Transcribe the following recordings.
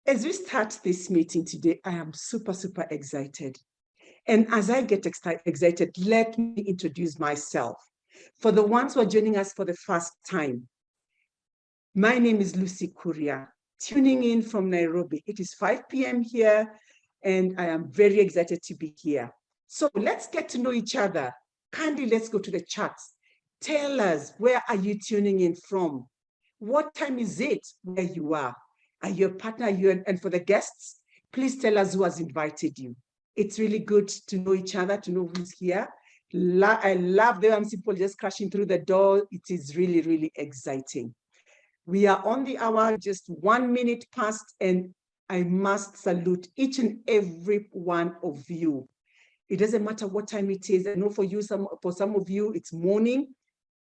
As we start this meeting today, I am super, super excited. And as I get excited, let me introduce myself. For the ones who are joining us for the first time, my name is Lucy Kuria, tuning in from Nairobi. It is 5 p.m. here, and I am very excited to be here. So let's get to know each other. Kindly, let's go to the chats. Tell us, where are you tuning in from? What time is it where you are? Are you a partner? And for the guests, please tell us who has invited you. It's really good to know each other, to know who's here. I love the people just crashing through the door. It is really, really exciting. We are on the hour, just 1 minute past, and I must salute each and every one of you. It doesn't matter what time it is. I know for some of you, it's morning,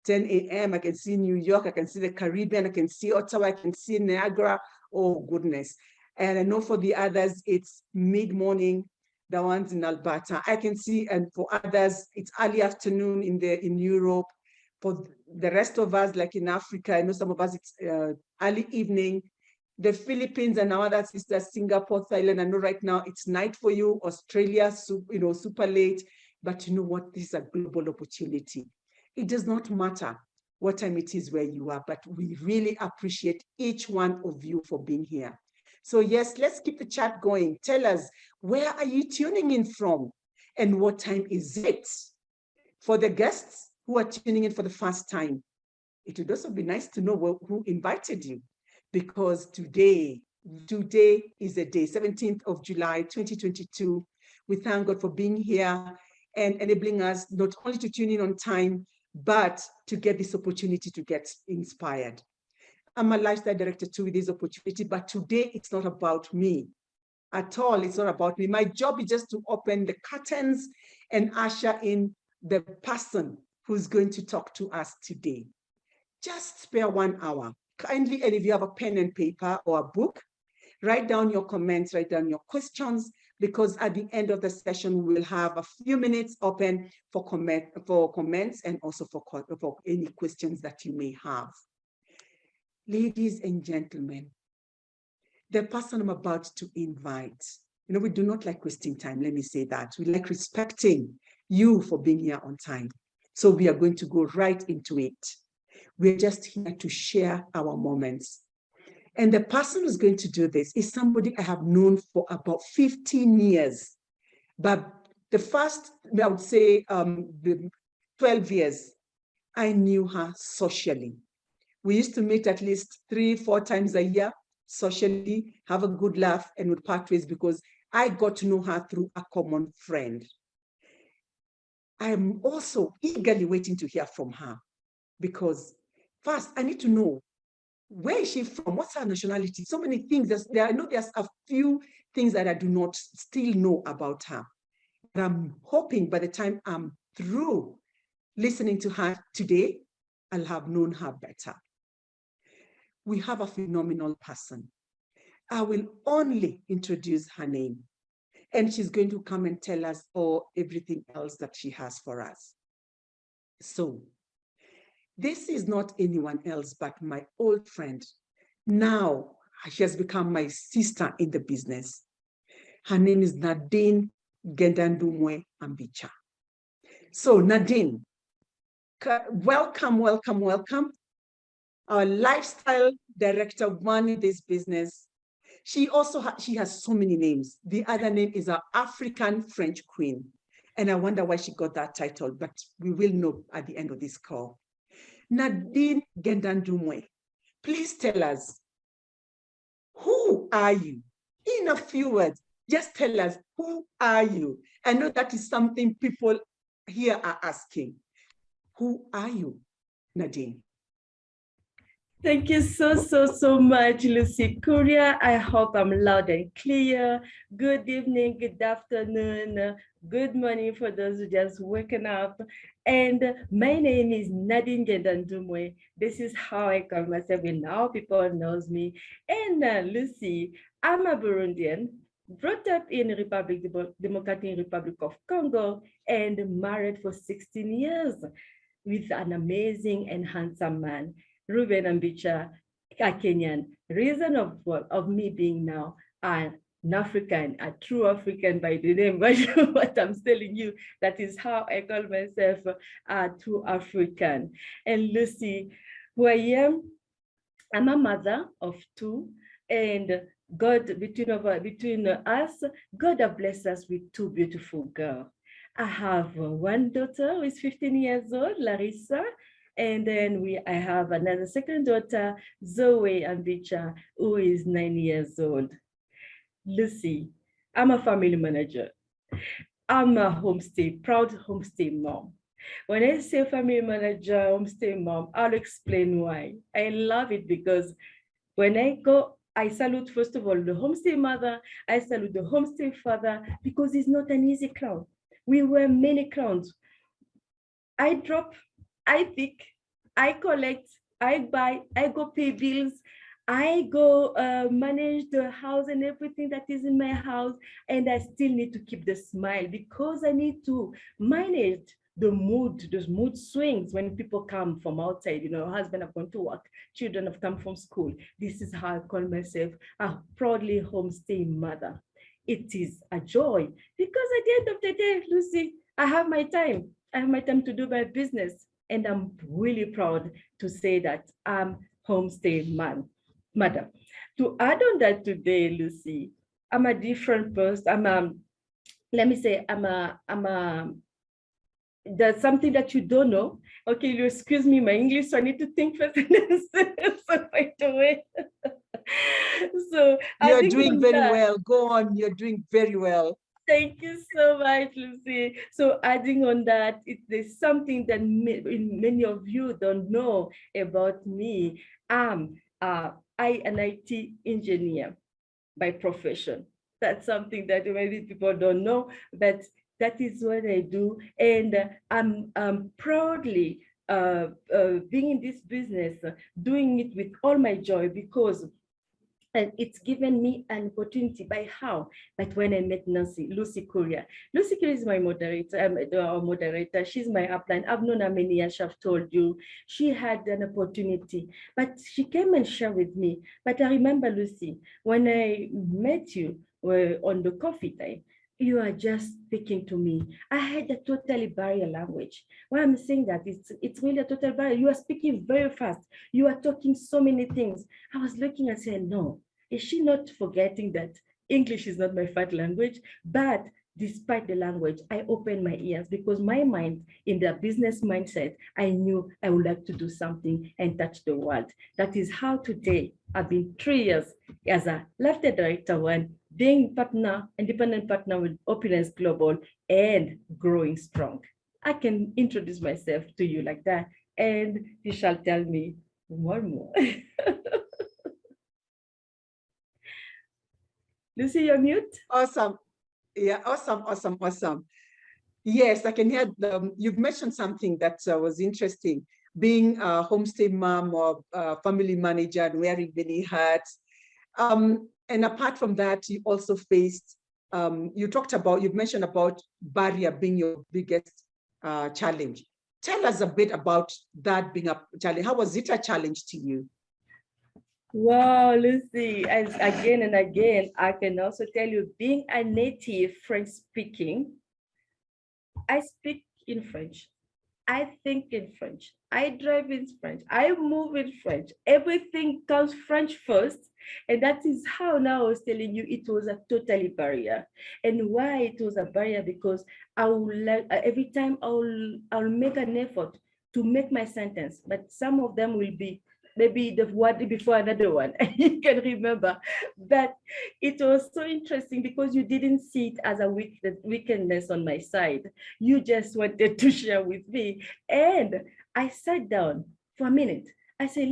10 a.m. I can see New York, I can see the Caribbean, I can see Ottawa, I can see Niagara. Oh, goodness. And I know for the others, it's mid-morning, the ones in Alberta. I can see, and for others, it's early afternoon in Europe. For the rest of us, like in Africa, I know some of us, it's early evening. The Philippines and our other sisters, Singapore, Thailand, I know right now it's night for you. Australia, super late. But you know what? This is a global opportunity. It does not matter what time it is where you are, but we really appreciate each one of you for being here. So yes, let's keep the chat going. Tell us, where are you tuning in from? And what time is it? For the guests who are tuning in for the first time, it would also be nice to know who invited you, because today is a day, 17th of July, 2022. We thank God for being here and enabling us not only to tune in on time, but to get this opportunity to get inspired. I'm a lifestyle director too with this opportunity, but today it's not about me at all. It's not about me. My job is just to open the curtains and usher in the person who's going to talk to us today. Just spare 1 hour. Kindly, and if you have a pen and paper or a book, write down your comments, write down your questions, because at the end of the session, we will have a few minutes open for comments and also for any questions that you may have. Ladies and gentlemen, the person I'm about to invite, we do not like wasting time, let me say that. We like respecting you for being here on time. So we are going to go right into it. We're just here to share our moments. And the person who's going to do this is somebody I have known for about 15 years. But the first, I would say, the 12 years, I knew her socially. We used to meet at least 3-4 times a year, socially, have a good laugh, and would part ways because I got to know her through a common friend. I am also eagerly waiting to hear from her, because first, I need to know, where is she from? What's her nationality? So many things. I know there's a few things that I do not still know about her. But I'm hoping by the time I'm through listening to her today, I'll have known her better. We have a phenomenal person. I will only introduce her name, and she's going to come and tell us everything else that she has for us. So, this is not anyone else but my old friend. Now, she has become my sister in the business. Her name is Nadine Ngendandumwe Ambicha. So, Nadine, welcome, welcome, welcome. Our lifestyle director running this business. She has so many names. The other name is our African French Queen. And I wonder why she got that title, but we will know at the end of this call. Nadine Ngendandumwe, please tell us, who are you? In a few words, just tell us, who are you? I know that is something people here are asking. Who are you, Nadine? Thank you so much, Lucy Kuria. I hope I'm loud and clear. Good evening, good afternoon, good morning for those who just waking up. And my name is Nadine Ngendandumwe. This is how I call myself, and now people knows me. And Lucy, I'm a Burundian, brought up in Democratic Republic of Congo, and married for 16 years with an amazing and handsome man, Ruben Ambicha, a Kenyan. Reason of me being now an African, a true African by the name, but what I'm telling you, that is how I call myself a true African. And Lucy, who I am, I'm a mother of two, and God, between us, God has blessed us with two beautiful girls. I have one daughter who is 15 years old, Larissa, and then I have another second daughter, Zoe Ambicha, who is 9 years old. Lucy, I'm a family manager. I'm a homestay, proud homestay mom. When I say family manager, homestay mom, I'll explain why. I love it because when I go, I salute, first of all, the homestay mother. I salute the homestay father because it's not an easy crown. We wear many crowns. I drop, I pick, I collect, I buy, I go pay bills, I go manage the house and everything that is in my house, and I still need to keep the smile because I need to manage those mood swings when people come from outside. You know, husband have gone to work, children have come from school. This is how I call myself a proudly homestay mother. It is a joy because at the end of the day, Lucy, I have my time. I have my time to do my business. And I'm really proud to say that I'm homestay mother. To add on that today, Lucy, I'm a different person. Let me say, there's something that you don't know. Okay, you excuse me, my English, so I need to think first. So right away. So You're adding doing on very that, well. Go on. You're doing very well. thank you so much, Lucy. So adding on that, there's something that many of you don't know about me. I an IT engineer by profession. That's something that many people don't know, but that is what I do. And I'm proudly being in this business, doing it with all my joy because and it's given me an opportunity by how? But when I met Lucy Korea. Lucy Korea is my moderator, our moderator. She's my upline. I've known her many years, I've told you. She had an opportunity, but she came and shared with me. But I remember, Lucy, when I met you on the coffee time, you are just speaking to me. I had a totally barrier language. Why I'm saying that, it's really a total barrier. You are speaking very fast. You are talking so many things. I was looking and saying, no, is she not forgetting that English is not my first language? But despite the language, I opened my ears because my mind, in the business mindset, I knew I would like to do something and touch the world. That is how today I've been 3 years as a left director one, being partner, independent partner with Opulence Global and growing strong. I can introduce myself to you like that, and you shall tell me more. Lucy, you're mute. Awesome. Yeah, awesome. Yes, I can hear you've mentioned something that was interesting, being a homestay mom or family manager and wearing many hats. And apart from that, you also faced, you've mentioned about barrier being your biggest challenge. Tell us a bit about that being a challenge. How was it a challenge to you? Wow, Lucy, as again and again, I can also tell you, being a native French speaking, I speak in French. I think in French. I drive in French. I move in French. Everything comes French first. And that is how now I was telling you it was a totally barrier. And why it was a barrier? Because I will like every time I'll make an effort to make my sentence, but some of them will be maybe the word before another one. You can remember. But it was so interesting because you didn't see it as a weakness on my side. You just wanted to share with me. And I sat down for a minute. I said,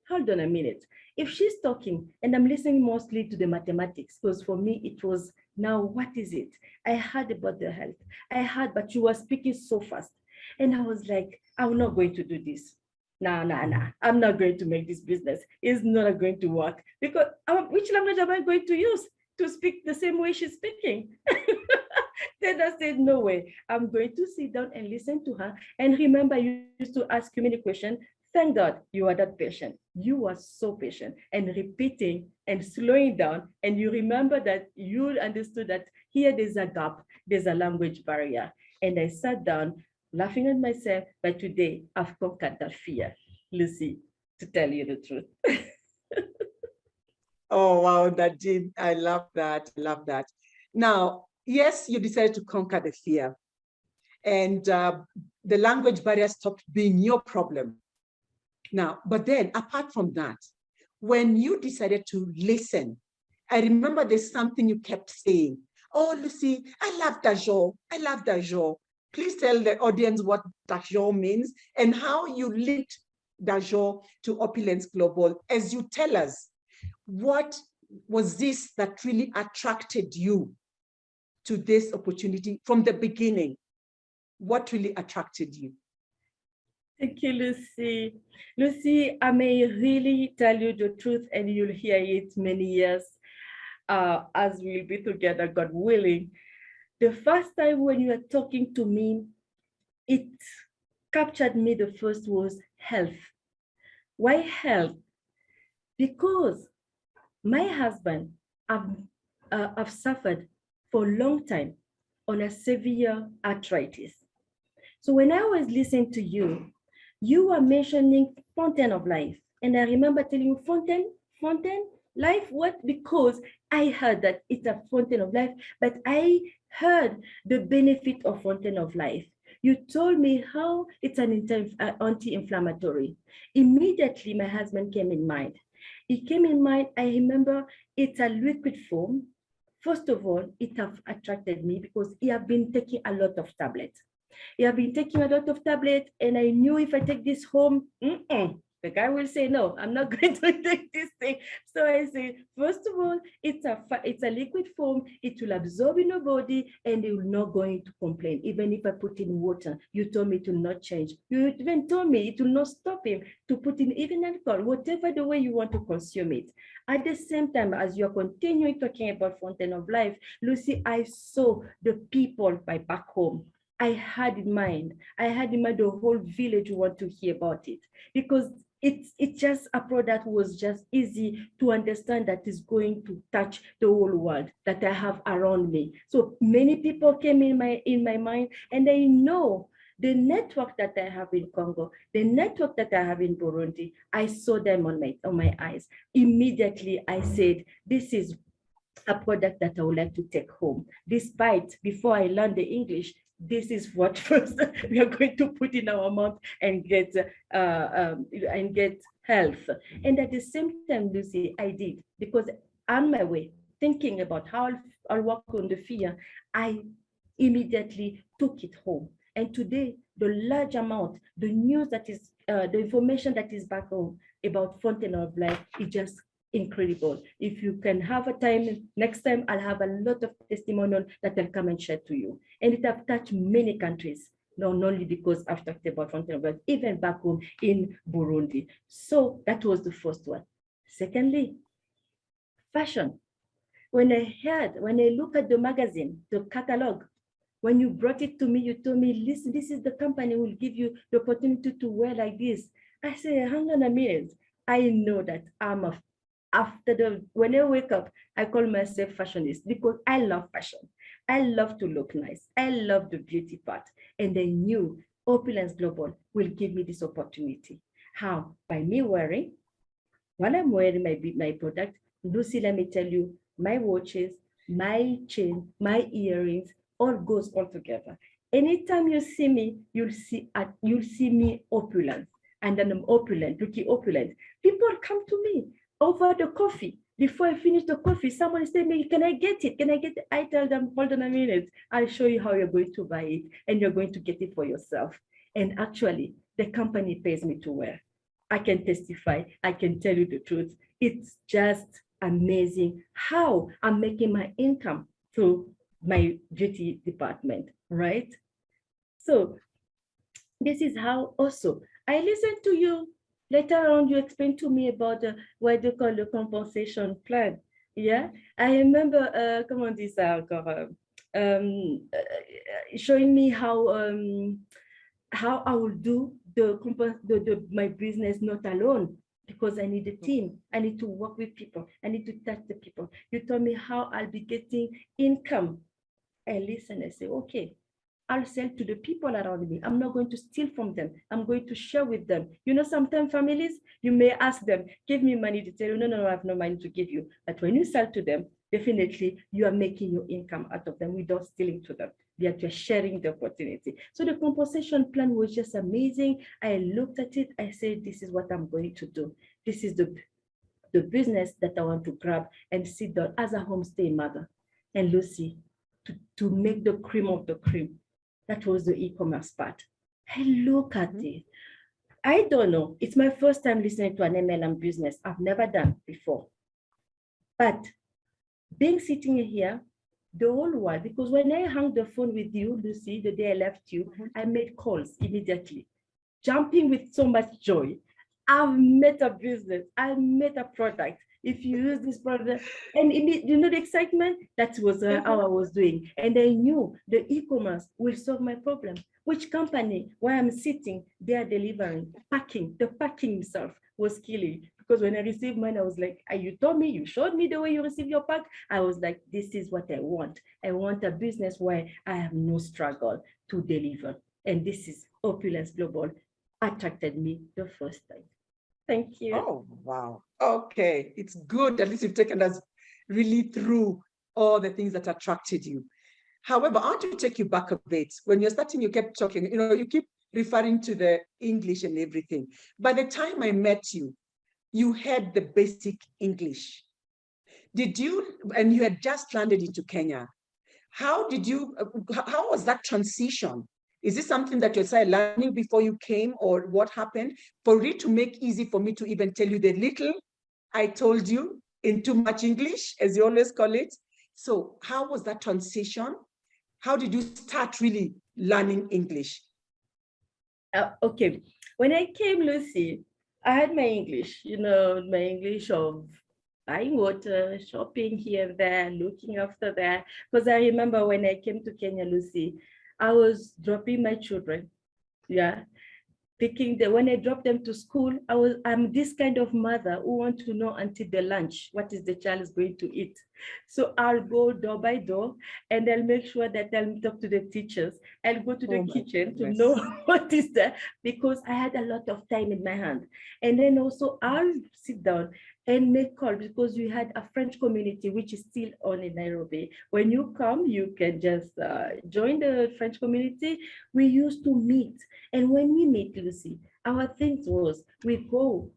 hold on a minute. If she's talking and I'm listening mostly to the mathematics, because for me it was now, what is it? I heard about the health. I heard, but you were speaking so fast. And I was like, I'm not going to do this. Nah. I'm not going to make this business. It's not going to work because which language am I going to use to speak the same way she's speaking? Then I said, no way. I'm going to sit down and listen to her. And remember, you used to ask you many questions. Thank God you are that patient. You are so patient and repeating and slowing down. And you remember that you understood that here there's a gap, there's a language barrier. And I sat down laughing at myself, but today I've conquered that fear, Lucy, to tell you the truth. Oh, wow, Nadine, I love that. I love that. Now, yes, you decided to conquer the fear, and the language barrier stopped being your problem. Now, but then apart from that, when you decided to listen, I remember there's something you kept saying. Oh, Lucy, I love Dajo. I love Dajo. Please tell the audience what Dajo means and how you linked Dajo to Opulence Global. As you tell us, what was this that really attracted you to this opportunity from the beginning? What really attracted you? Thank you, Lucy. Lucy, I may really tell you the truth and you'll hear it many years as we'll be together, God willing. The first time when you were talking to me, it captured me. The first was health. Why health? Because my husband have suffered for a long time on a severe arthritis. So when I was listening to you, you were mentioning fountain of life. And I remember telling you, fountain, life, what? Because I heard that it's a fountain of life, but I heard the benefit of fountain of life. You told me how it's an anti-inflammatory. Immediately, my husband came in mind. It came in mind, I remember it's a liquid form. First of all, it have attracted me because he have been taking a lot of tablets. He have been taking a lot of tablets, and I knew if I take this home, the guy will say, no, I'm not going to take this thing. So I say, first of all, it's a liquid form. It will absorb in your body, and it will not going to complain. Even if I put in water, you told me it will not change. You even told me it will not stop him to put in even alcohol, whatever the way you want to consume it. At the same time, as you're continuing talking about fountain of life, Lucy, I saw the people by back home. I had in mind the whole village want to hear about it, because it's just a product was just easy to understand that is going to touch the whole world that I have around me. So many people came in my mind, and I know the network that I have in Congo, the network that I have in Burundi, I saw them on my eyes. Immediately I said, this is a product that I would like to take home. Despite, before I learned the English, this is what first we are going to put in our mouth and get health. And at the same time, Lucy, I did, because on my way, thinking about how I'll work on the fear, I immediately took it home. And today, the large amount, the news that is, the information that is back home about Fountain of Life is just incredible. If you can have a time, next time I'll have a lot of testimonial that I'll come and share to you. And it have touched many countries, not only because I've talked about Fountain of Life, even back home in Burundi. So that was the first one. Secondly, fashion. When I look at the magazine, the catalog, when you brought it to me, you told me, listen, this is the company who will give you the opportunity to wear like this. I say, hang on a minute. I know that when I wake up, I call myself fashionist because I love fashion. I love to look nice. I love the beauty part. And I knew Opulence Global will give me this opportunity. How? By me wearing, while I'm wearing my product, Lucy, let me tell you, my watches, my chain, my earrings, all goes all together. Anytime you see me, you'll see me opulent. And then I'm opulent, looking opulent. People come to me over the coffee. Before I finish the coffee, someone is telling me, can I get it? Can I get it? I tell them, hold on a minute. I'll show you how you're going to buy it, and you're going to get it for yourself. And actually, the company pays me to wear. I can testify. I can tell you the truth. It's just amazing how I'm making my income through my beauty department, right? So this is how also I listened to you. Later on, you explained to me about what they call the compensation plan. Yeah, I remember, comment on dit ça encore, showing me how how I will do my business not alone, because I need a team. I need to work with people. I need to touch the people. You told me how I'll be getting income. I listen, I say, okay, I'll sell to the people around me. I'm not going to steal from them. I'm going to share with them. You know, sometimes families, you may ask them, give me money. They tell you, no, no, no, I have no money to give you. But when you sell to them, definitely you are making your income out of them without stealing to them. Yet you're sharing the opportunity. So the compensation plan was just amazing. I looked at it. I said, this is what I'm going to do. This is the business that I want to grab and sit down as a homestay mother. And Lucy, to make the cream of the cream, that was the e-commerce part. I look at it. I don't know. It's my first time listening to an MLM business. I've never done before. But being sitting here, the whole while, because when I hung the phone with you, Lucy, the day I left you, I made calls immediately, jumping with so much joy. I've met a business, I met a product. If you use this product, and you know the excitement, that was how I was doing. And I knew the e-commerce will solve my problem. Which company, where I'm sitting, they are delivering, packing. The packing itself was killing. Because when I received mine, I was like, you told me, you showed me the way you receive your pack. I was like, this is what I want. I want a business where I have no struggle to deliver. And this is Opulence Global attracted me the first time. Thank you. Oh, wow. Okay. It's good. At least you've taken us really through all the things that attracted you. However, I want to take you back a bit. When you're starting, you kept talking, you keep referring to the English and everything. By the time I met you, you had the basic English. And you had just landed into Kenya. How was that transition? Is this something that you started learning before you came, or what happened for it to make easy for me to even tell you the little I told you in too much English, as you always call it? So how was that transition? How did you start really learning English? Okay. When I came, Lucy, I had my English, my English of buying water, shopping here and there, looking after that. Because I remember when I came to Kenya, Lucy, I was dropping my children. Yeah. Thinking that when I drop them to school, I'm this kind of mother who want to know until the lunch, what is the child is going to eat. So I'll go door by door and I'll make sure that I'll talk to the teachers. I'll go to the kitchen to know what is there, because I had a lot of time in my hand. And then also I'll sit down and make calls, because we had a French community, which is still on in Nairobi. When you come, you can just join the French community. We used to meet. And when we meet, Lucy, our thing was, we go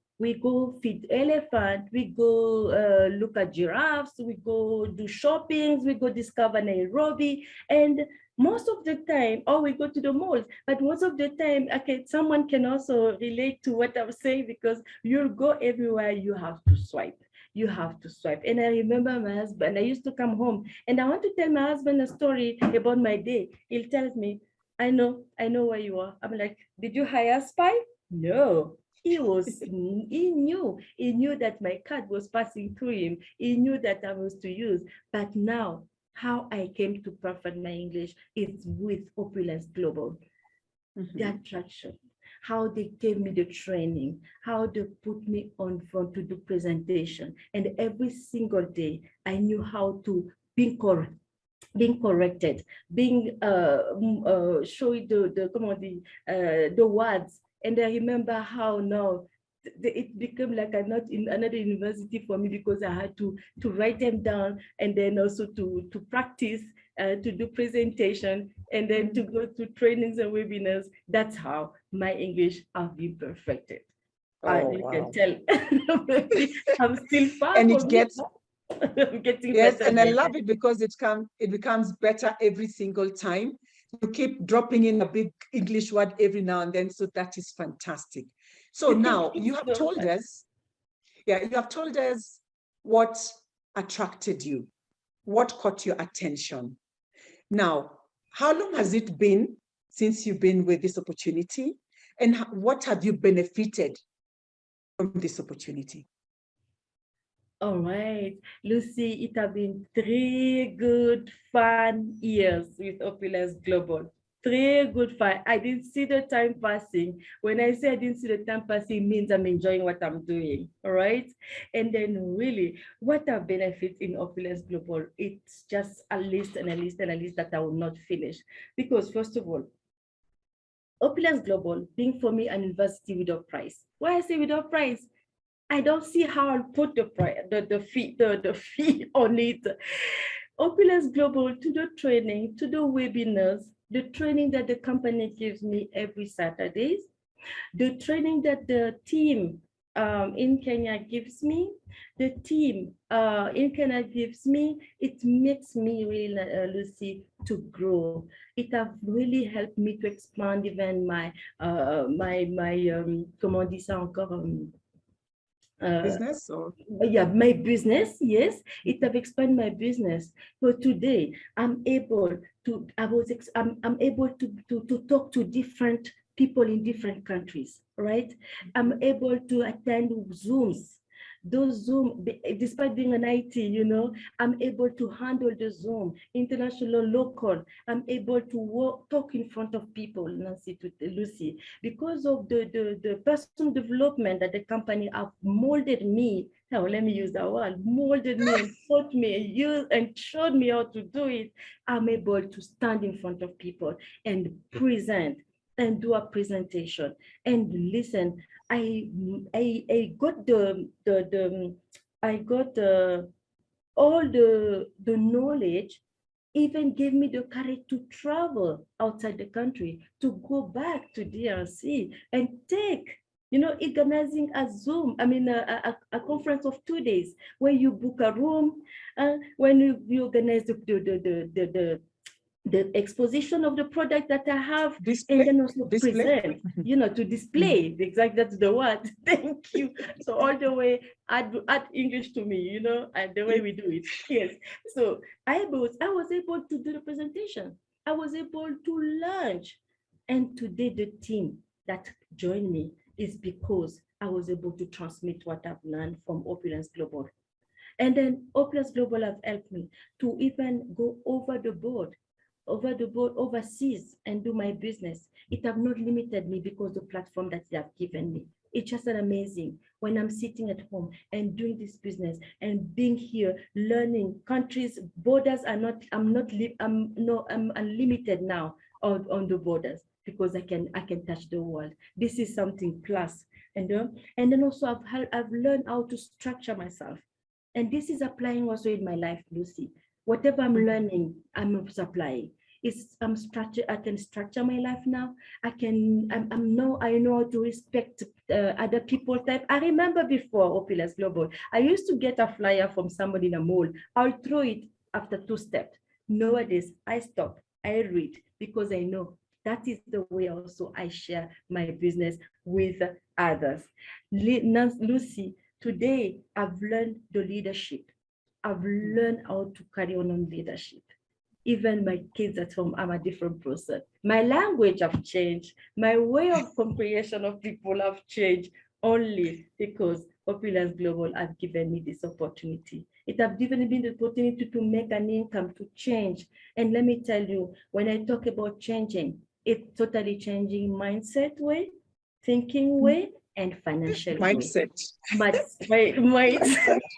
feed elephant, we go look at giraffes, we go do shoppings, we go discover Nairobi. And most of the time, or we go to the malls, but most of the time, okay, someone can also relate to what I'm saying, because you'll go everywhere, you have to swipe. You have to swipe. And I remember my husband, I used to come home and I want to tell my husband a story about my day. He'll tell me, I know where you are. I'm like, did you hire a spy? No. He knew that my card was passing through him. He knew that I was to use. But now, how I came to perfect my English is with Opulence Global. The attraction, how they gave me the training, how they put me on front to do presentation. And every single day, I knew how to be correct. Being corrected, being showing the words. And I remember how now it became like I'm not in another university for me, because I had to write them down, and then also to practice, to do presentation, and then to go to trainings and webinars. That's how my English have been perfected. You can tell. I'm still far and from it gets getting yes, better. and I love it because it becomes better every single time. You keep dropping in a big English word every now and then, so that is fantastic. So now you have told us, you have told us what attracted you, what caught your attention. Now, how long has it been since you've been with this opportunity, and what have you benefited from this opportunity? All right, Lucy, it has been 3 good, fun years with Opulence Global. Très good fun. I didn't see the time passing. When I say I didn't see the time passing, it means I'm enjoying what I'm doing. All right. And then really, what are benefits in Opulence Global? It's just a list and a list and a list that I will not finish. Because first of all, Opulence Global being for me an university without price. Why I say without price? I don't see how I'll put the price, the fee on it. Opulence Global, to the training, to the webinars, the training that the company gives me every Saturdays, the training that the team in Kenya gives me, the team in Kenya gives me, it makes me really, Lucy, to grow. It has really helped me to expand even my, comment on dit ça encore? Business or? Yeah, my business, yes, it have expanded my business. But today I'm able to, I'm able to talk to different people in different countries, right? I'm able to attend Zooms. Those Zoom, despite being an IT, you know, I'm able to handle the Zoom, international, local. I'm able to talk in front of people, Nancy, to Lucy, because of the personal development that the company have molded me. Now, let me use that word, molded me and taught me and used and showed me how to do it. I'm able to stand in front of people and present and do a presentation and listen. I got I got all the knowledge, even gave me the courage to travel outside the country, to go back to DRC and take, you know, organizing a Zoom, I mean, a conference of 2 days where you book a room, when you organize the exposition of the product that I have, Display? and then also Display? present, you know, to display, exactly, that's the word. Thank you. So all the way, add English to me, you know, and the way we do it. Yes. So I was able to do the presentation. I was able to launch. And today the team that joined me is because I was able to transmit what I've learned from Opulence Global. And then Opulence Global have helped me to even go over the board, overseas, and do my business. It have not limited me because the platform that they have given me. It's just an amazing when I'm sitting at home and doing this business and being here, learning countries, borders are not, I'm unlimited now on the borders because I can touch the world. This is something plus. And then also I've learned how to structure myself. And this is applying also in my life, Lucy. Whatever I'm learning, I'm applying. I can structure my life now. I know how to respect other people type. I remember before Opulence Global, I used to get a flyer from somebody in a mall. I'll throw it after 2 steps. Nowadays, I stop, I read, because I know that is the way also I share my business with others. Lucy, today I've learned the leadership. I've learned how to carry on leadership. Even my kids at home, I'm a different person. My language have changed. My way of comprehension of people have changed only because Opulence Global have given me this opportunity. It have given me the opportunity to make an income, to change. And let me tell you, when I talk about changing, it's totally changing mindset way, thinking way, and financial Mindset. way.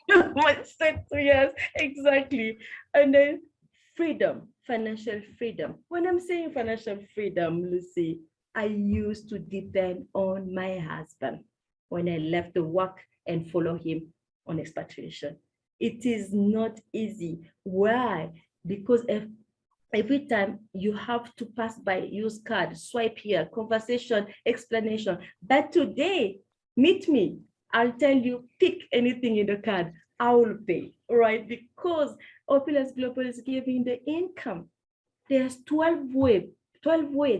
Mindset, yes, exactly. And then freedom, financial freedom. When I'm saying financial freedom, Lucy, I used to depend on my husband when I left the work and follow him on expatriation. It is not easy. Why? Because every time you have to pass by, use card, swipe here, conversation, explanation. But today, meet me. I'll tell you, pick anything in the card. I will pay, right? Because Opulence Global is giving the income. There's 12 ways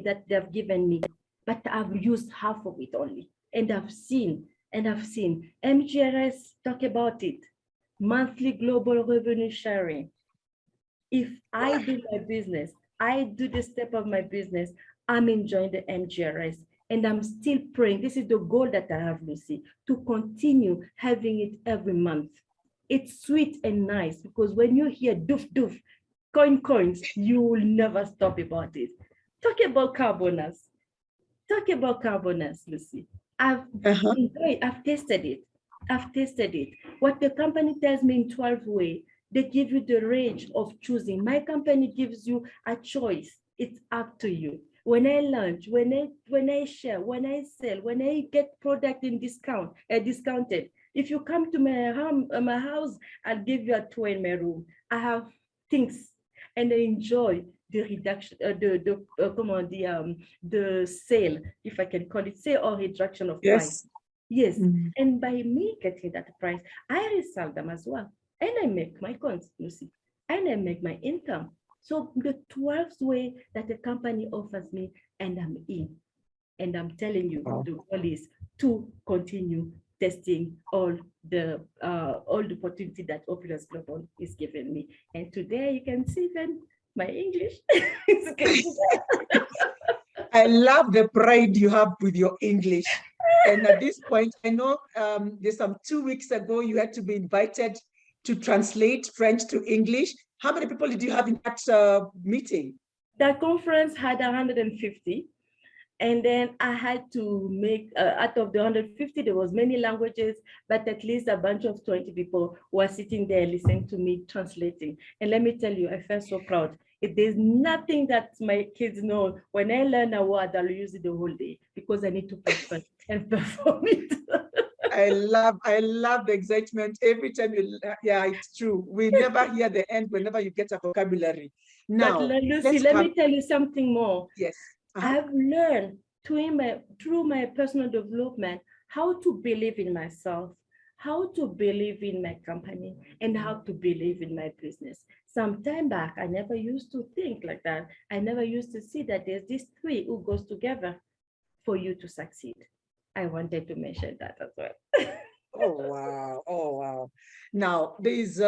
that they've given me, but I've used half of it only. And I've seen. MGRS talk about it. Monthly global revenue sharing. If I do my business, I do the step of my business, I'm enjoying the MGRS. And I'm still praying. This is the goal that I have, Lucy, to continue having it every month. It's sweet and nice because when you hear doof, coins, you will never stop about it. Talk about car bonus. Talk about car bonus, Lucy. I've enjoyed, I've tasted it. I've tasted it. What the company tells me in 12 ways, they give you the range of choosing. My company gives you a choice. It's up to you. When I launch, when I share, when I sell, when I get product in discounted. If you come to my house, I'll give you a tour in my room. I have things, and I enjoy the reduction, the sale, if I can call it sale, or reduction of price. Yes, and by me getting that price, I resell them as well, and I make my coins, you see, and I make my income. So the 12th way that a company offers me, and I'm in, and I'm telling you, the goal is to continue testing all the opportunity that Opulence Global is giving me. And today you can see then my English is good. I love the pride you have with your English. And at this point, I know there's some 2 weeks ago, you had to be invited to translate French to English. How many people did you have in that meeting? That conference had 150. And then I had to make, out of the 150, there was many languages, but at least a bunch of 20 people were sitting there listening to me translating. And let me tell you, I felt so proud. If there's nothing that my kids know, when I learn a word, I'll use it the whole day because I need to perfect and perform it. I love the excitement every time you, yeah, it's true. We never hear the end whenever you get a vocabulary. Now, but Lucy, let me tell you something more. Yes. I've learned through my personal development how to believe in myself, how to believe in my company, and how to believe in my business. Some time back, I never used to think like that. I never used to see that there's these three who goes together for you to succeed. I wanted to mention that as well. Oh, wow. Oh, wow. Now, there is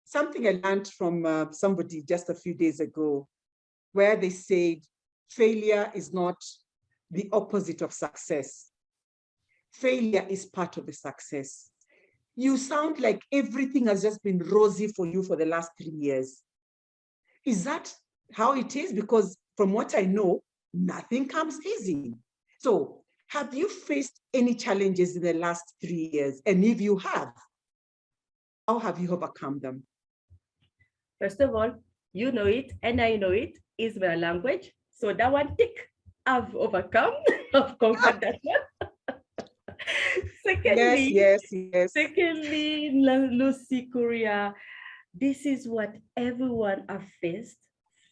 something I learned from somebody just a few days ago, where they said, failure is not the opposite of success. Failure is part of the success. You sound like everything has just been rosy for you for the last 3 years. Is that how it is? Because from what I know, nothing comes easy. So have you faced any challenges in the last 3 years? And if you have, how have you overcome them? First of all, you know it, and I know it, is my language. So that one tick, I've overcome, I've conquered that one. Secondly, Lucy, Korea, this is what everyone have faced.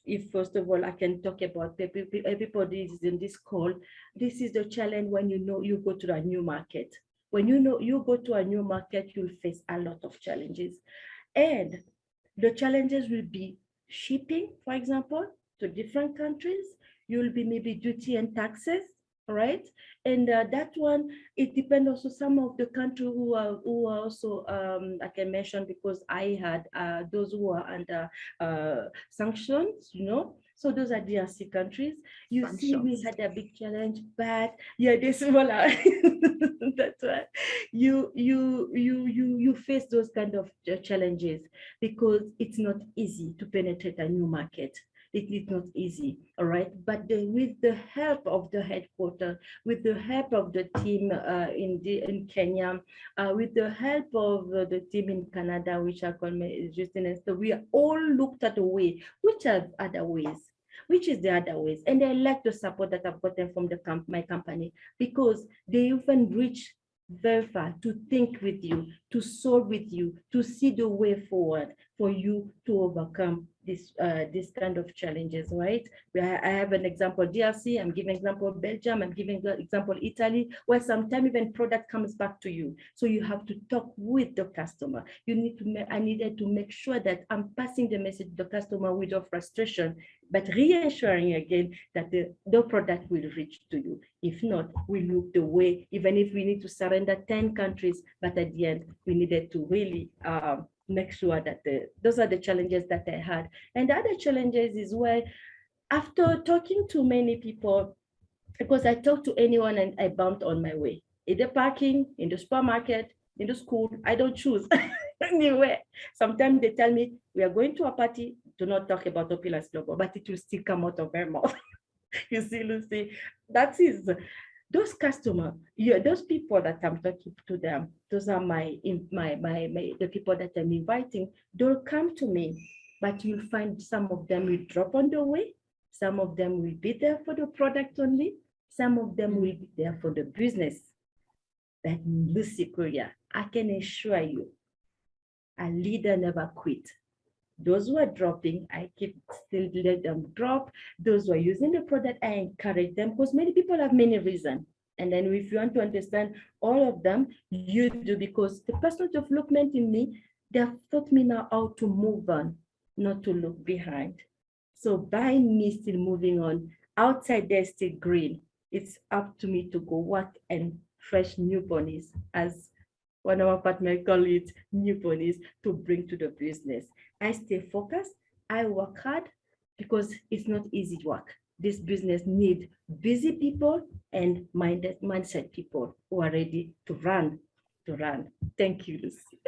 If first of all, I can talk about everybody is in this call, this is the challenge when you know you go to a new market. When you know you go to a new market, you'll face a lot of challenges. And the challenges will be shipping, for example, to different countries. You'll be maybe duty and taxes, right? And that one, it depends also some of the country who are also, I can mention because I had those who are under sanctions, you know. So those are DRC countries. You see, we had a big challenge, but yeah, this voila. That's why you face those kind of challenges because it's not easy to penetrate a new market. It is not easy, all right? But with the help of the headquarters, with the help of the team in Kenya, with the help of the team in Canada, which are called Justin and so we all looked at a way, which are other ways, which is the other ways. And I like the support that I've gotten from my company because they even reach very far to think with you, to solve with you, to see the way forward for you to overcome this kind of challenges, right? I have an example DRC, I'm giving example Belgium, I'm giving example Italy, where sometimes even product comes back to you. So you have to talk with the customer. I needed to make sure that I'm passing the message to the customer without frustration, but reassuring again that the product will reach to you. If not, we look the way, even if we need to surrender 10 countries, but at the end, we needed to really make sure that those are the challenges that I had. And the other challenges is where after talking to many people, because I talk to anyone and I bumped on my way, in the parking, in the supermarket, in the school, I don't choose anywhere. Sometimes they tell me, we are going to a party, do not talk about Opulence Global, but it will still come out of their mouth. You see, Lucy, that is those customers, yeah, those people that I'm talking to them, those are the people that I'm inviting. They'll come to me, but you'll find some of them will drop on the way. Some of them will be there for the product only. Some of them will be there for the business. But Lucy Korea, I can assure you, a leader never quit. Those who are dropping, I keep still let them drop. Those who are using the product, I encourage them because many people have many reasons. And then if you want to understand all of them, you do, because the personal development in me, they have taught me now how to move on, not to look behind. So by me still moving on, outside there's still green. It's up to me to go work and fresh new ponies, as one of our partners call it, new ponies to bring to the business. I stay focused. I work hard because it's not easy work. This business needs busy people and mindset people who are ready to run. Thank you, Lucy.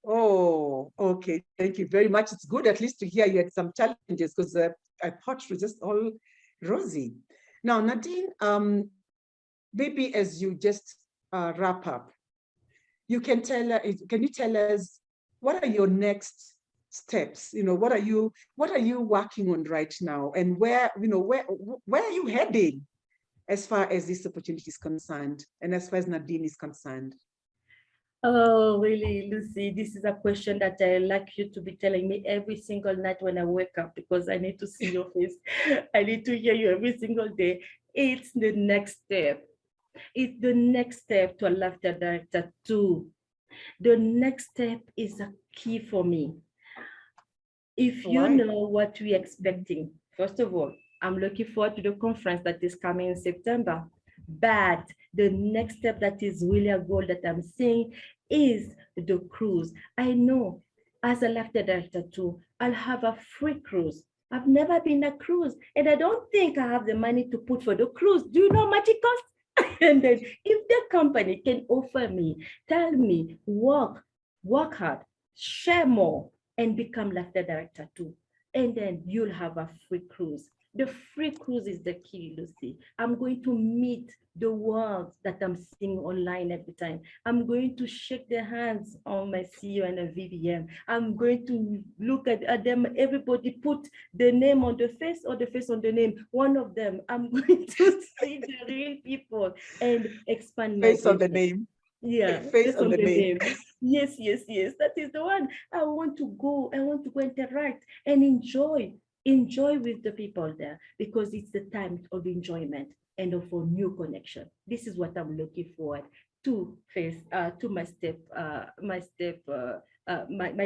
Oh, okay. Thank you very much. It's good at least to hear you had some challenges, because I thought it was just all rosy. Now, Nadine, maybe as you just wrap up, you can you tell us, what are your next steps? What are you working on right now, and where are you heading as far as this opportunity is concerned, and as far as Nadine is concerned? Oh, really, Lucy, this is a question that I like you to be telling me every single night when I wake up, because I need to see your face. I need to hear you every single day. It's the next step. It's the next step to a laughter director too. The next step is a key for me. If you know what we're expecting, first of all, I'm looking forward to the conference that is coming in September. But the next step that is really a goal that I'm seeing is the cruise. I know as a laughter director too, I'll have a free cruise. I've never been a cruise, and I don't think I have the money to put for the cruise. Do you know how much it costs? And then if the company can offer me, tell me, work hard, share more, and become laughter director too. And then you'll have a free cruise. The free cruise is the key, Lucy. I'm going to meet the world that I'm seeing online every time. I'm going to shake their hands on my CEO and a VVM. I'm going to look at them. Everybody put the name on the face or the face on the name. One of them, I'm going to see the real people and expand my face on the name. Yeah, face on the name. Yes. That is the one. I want to go interact and enjoy with the people there, because it's the time of enjoyment and of a new connection. This is what I'm looking forward to face to my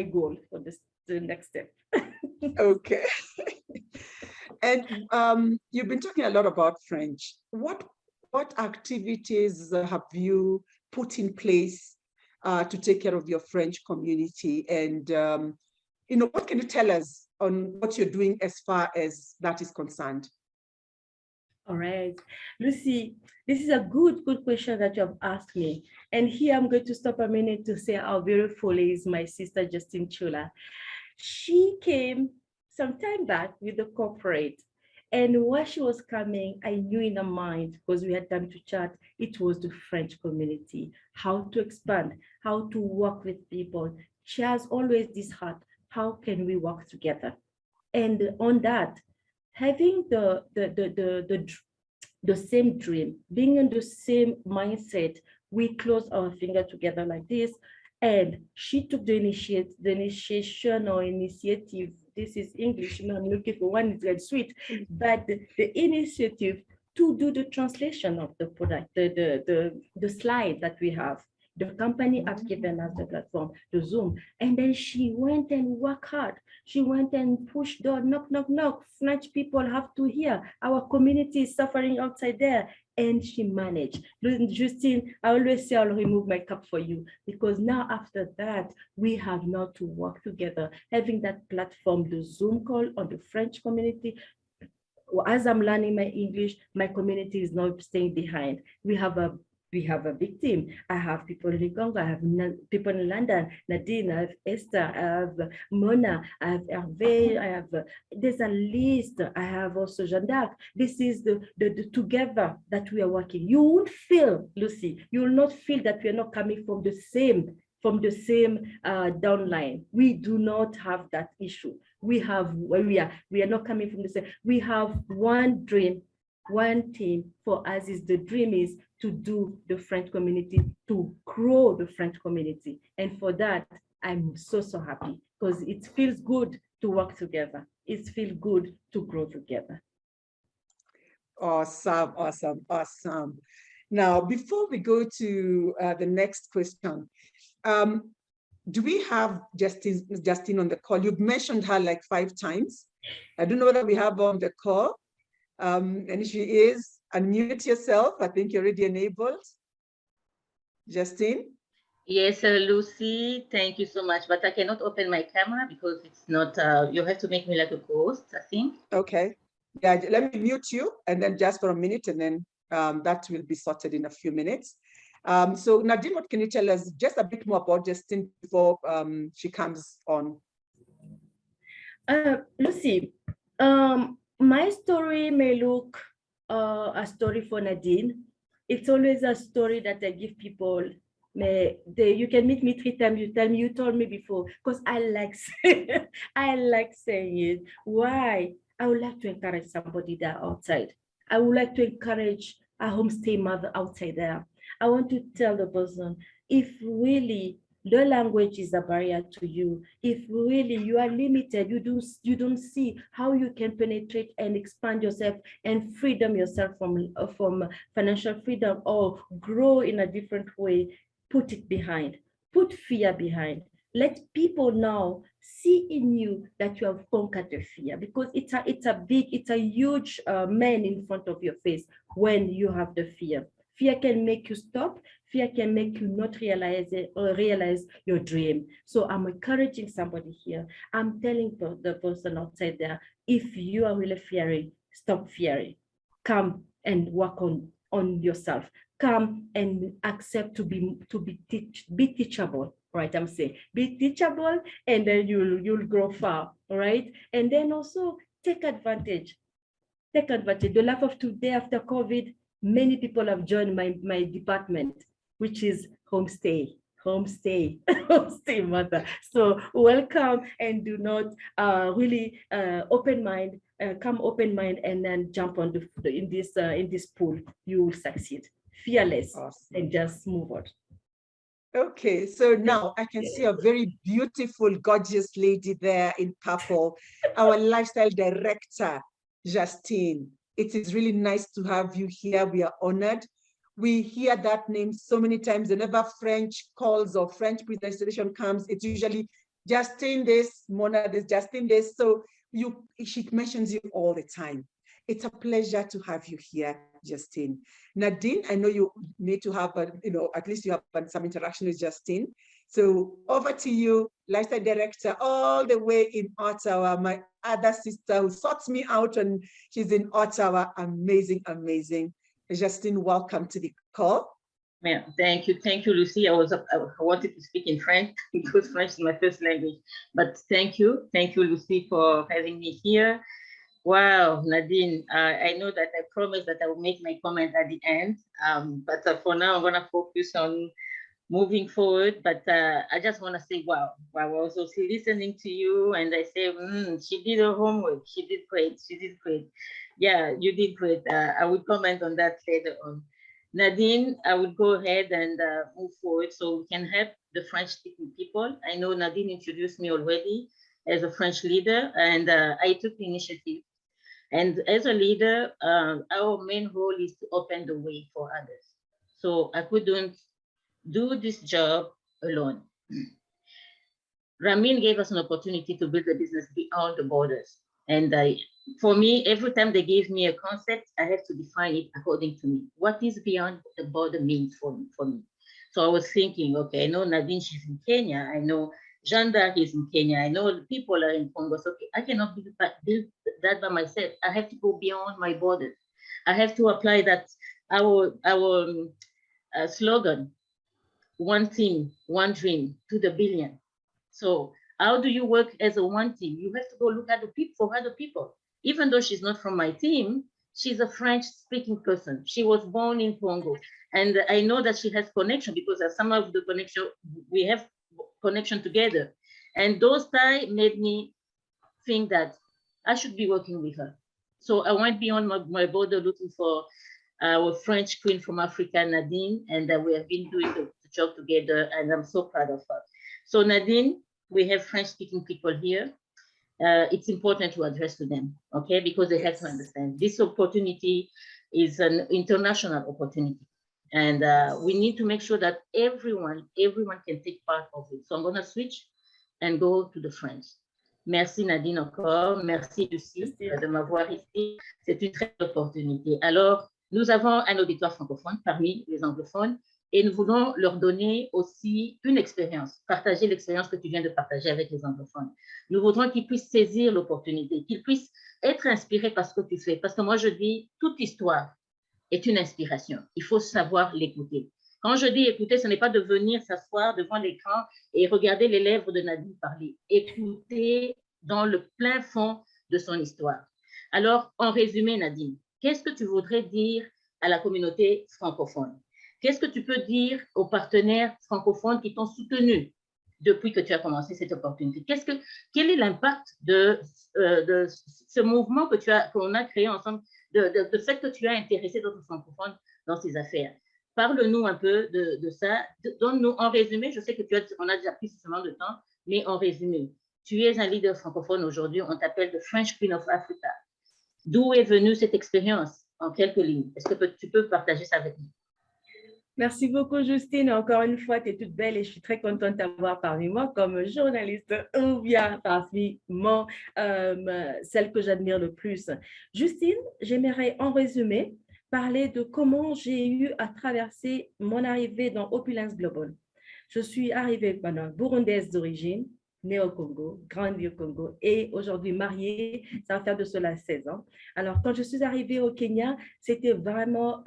goal for the next step. Okay. And you've been talking a lot about French. What activities have you put in place to take care of your French community? And what can you tell us on what you're doing as far as that is concerned? All right, Lucy, this is a good question that you have asked me. And here I'm going to stop a minute to say how beautiful is my sister, Justine Chula. She came some time back with the corporate. And while she was coming, I knew in her mind, because we had time to chat, it was the French community, how to expand, how to work with people. She has always this heart, how can we work together? And on that, having the same dream, being in the same mindset, we close our finger together like this, and she took the initiation or initiative. This is English, I'm looking for one that's like sweet, but the initiative to do the translation of the product, the slide that we have. The company have given us the platform, the Zoom, and then she went and worked hard. She went and pushed door, knock. French people have to hear. Our community is suffering outside there. And she managed. Justine, I always say I'll remove my cap for you, because now after that, we have now to work together. Having that platform, the Zoom call on the French community, as I'm learning my English, my community is not staying behind. We have a We have a big team. I have people in Congo, I have people in London, Nadine, I have Esther, I have Mona, I have Hervé, I have, there's a list. I have also Jeanne d'Arc. This is the together that we are working. You won't feel, Lucy, you will not feel that we are not coming from the same downline. We do not have that issue. We are not coming from the same. We have one dream, one team. For us is the dream is to do the French community, to grow the French community. And for that, I'm so happy because it feels good to work together. It feels good to grow together. Awesome, awesome, awesome. Now, before we go to the next question, do we have Justine on the call? You've mentioned her like 5 times. I don't know whether we have her on the call. And if she is, unmute yourself. I think you're already enabled. Justine? Yes, Lucy, thank you so much. But I cannot open my camera because it's not, you have to make me like a co-host, I think. Okay. Yeah, let me mute you and then just for a minute, and then that will be sorted in a few minutes. So Nadine, what can you tell us just a bit more about Justine before she comes on? Lucy, my story may look a story for Nadine. It's always a story that I give people. You can meet me 3 times, you tell me, you told me before, because I like saying it. Why? I would like to encourage somebody there outside. I would like to encourage a homestay mother outside there. I want to tell the person, if really the language is a barrier to you, if really you are limited, you don't see how you can penetrate and expand yourself and freedom yourself from financial freedom or grow in a different way, put it behind, put fear behind. Let people now see in you that you have conquered the fear, because it's a huge man in front of your face when you have the fear. Fear can make you stop. Fear can make you not realize it or realize your dream. So I'm encouraging somebody here. I'm telling the person outside there, if you are really fearing, stop fearing. Come and work on yourself. Come and accept to be teachable. Right, I'm saying be teachable, and then you'll grow far. All right, and then also take advantage. Take advantage. The life of today after COVID, many people have joined my department, which is homestay mother. So welcome, and do not really open mind. Come open mind, and then jump on in this pool. You will succeed. Fearless. Awesome. And just move on. Okay, so now I can see a very beautiful, gorgeous lady there in purple, our lifestyle director, Justine. It is really nice to have you here. We are honored. We hear that name so many times. Whenever French calls or French presentation comes, it's usually Justine this, Mona this, Justine this. So she mentions you all the time. It's a pleasure to have you here, Justine. Nadine, I know you need to have, at least you have some interaction with Justine. So over to you, lifestyle director, all the way in Ottawa, my other sister who sorts me out, and she's in Ottawa. Amazing, amazing. Justine, welcome to the call. Yeah, thank you, Lucy. I wanted to speak in French because French is my first language, but thank you, Lucy, for having me here. Wow, Nadine, I know that I promised that I will make my comment at the end, but for now, I'm going to focus on moving forward. But I just want to say, wow, I was also listening to you, and I say, she did her homework. She did great. Yeah, you did great. I would comment on that later on. Nadine, I would go ahead and move forward so we can help the French-speaking people. I know Nadine introduced me already as a French leader, and I took the initiative. And as a leader, our main role is to open the way for others. So I couldn't do this job alone. Ramin gave us an opportunity to build a business beyond the borders. And for me, every time they gave me a concept, I have to define it according to me. What is beyond the border means for me? So I was thinking, okay, I know Nadine, she's in Kenya. I know Jeanne d'Arc is in Kenya. I know the people are in Congo. So I cannot build that by myself. I have to go beyond my borders. I have to apply that our slogan, one team, one dream to the billion. So how do you work as a one team? You have to go look at the people for other people. Even though she's not from my team, she's a French-speaking person. She was born in Congo. And I know that she has connection because some of the connection, we have connection together. And those ties made me think that I should be working with her. So I went beyond my border looking for our French queen from Africa, Nadine, and we have been doing the job together, and I'm so proud of her. So Nadine, we have French-speaking people here. It's important to address to them, okay? Because they have to understand this opportunity is an international opportunity. And we need to make sure that everyone can take part of it. So I'm gonna switch and go to the French. Merci Nadine encore, merci Lucie de m'avoir ici. C'est une très belle opportunité. Alors, nous avons un auditoire francophone parmi les anglophones et nous voulons leur donner aussi une expérience, partager l'expérience que tu viens de partager avec les anglophones. Nous voudrons qu'ils puissent saisir l'opportunité, qu'ils puissent être inspirés par ce que tu fais. Parce que moi, je dis, toute histoire est une inspiration. Il faut savoir l'écouter. Quand je dis écouter, ce n'est pas de venir s'asseoir devant l'écran et regarder les lèvres de Nadine parler. Écouter dans le plein fond de son histoire. Alors, en résumé, Nadine, qu'est-ce que tu voudrais dire à la communauté francophone? Qu'est-ce que tu peux dire aux partenaires francophones qui t'ont soutenu depuis que tu as commencé cette opportunité? Quel est l'impact de ce mouvement qu'on a créé ensemble, de fait que tu as intéressé d'autres francophones dans ces affaires? Parle-nous un peu de ça. Donne-nous en résumé, je sais que on a déjà pris suffisamment de temps, mais en résumé, tu es un leader francophone aujourd'hui, on t'appelle the French Queen of Africa. D'où est venue cette expérience en quelques lignes? Est-ce que tu peux partager ça avec nous? Merci beaucoup, Justine. Encore une fois, tu es toute belle et je suis très contente d'avoir parmi moi comme journaliste ou bien parmi celle que j'admire le plus. Justine, j'aimerais en résumé parler de comment j'ai eu à traverser mon arrivée dans Opulence Global. Je suis arrivée burundaise d'origine, née au Congo, grandie au Congo et aujourd'hui mariée, ça va faire de cela 16 ans. Alors, quand je suis arrivée au Kenya, c'était vraiment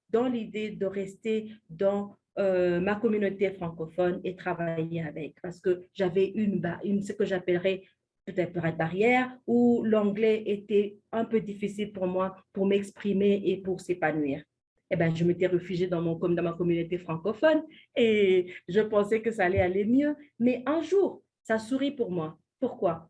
dans l'idée de rester dans ma communauté francophone et travailler avec, parce que j'avais ce que j'appellerais peut-être une barrière où l'anglais était un peu difficile pour moi pour m'exprimer et pour s'épanouir. Eh bien, je m'étais réfugiée dans ma communauté francophone et je pensais que ça allait aller mieux. Mais un jour, ça sourit pour moi. Pourquoi?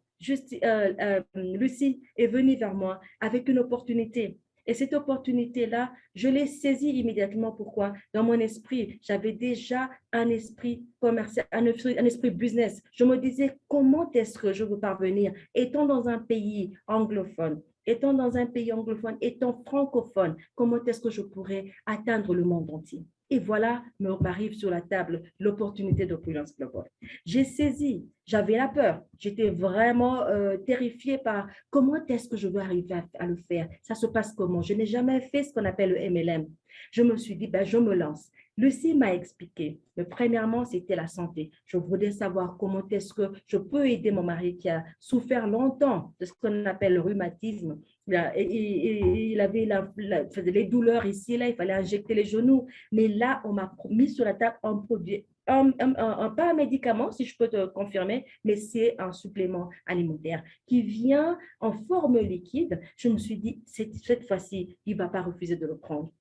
Lucie est venue vers moi avec une opportunité. Et cette opportunité-là, je l'ai saisie immédiatement. Pourquoi? Dans mon esprit, j'avais déjà un esprit commercial, un esprit business. Je me disais, comment est-ce que je veux parvenir, étant dans un pays anglophone, étant francophone, comment est-ce que je pourrais atteindre le monde entier? Et voilà, m'arrive sur la table l'opportunité d'Opulence Global. J'ai saisi, j'avais la peur, j'étais vraiment terrifiée par comment est-ce que je vais arriver à le faire. Ça se passe comment? Je n'ai jamais fait ce qu'on appelle le MLM. Je me suis dit, je me lance. Lucie m'a expliqué, mais premièrement, c'était la santé. Je voulais savoir comment est-ce que je peux aider mon mari qui a souffert longtemps de ce qu'on appelle le rhumatisme. Il avait les douleurs ici, là, il fallait injecter les genoux. Mais là, on m'a mis sur la table un produit, pas un médicament, si je peux te confirmer, mais c'est un supplément alimentaire qui vient en forme liquide. Je me suis dit, cette fois-ci, il ne va pas refuser de le prendre.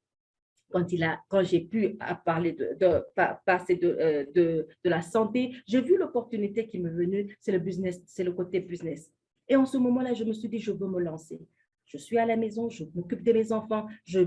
Quand j'ai pu parler passer de la santé, j'ai vu l'opportunité qui m'est venue, c'est le business, c'est le côté business. Et en ce moment-là, je me suis dit, je veux me lancer. Je suis à la maison, je m'occupe de mes enfants, je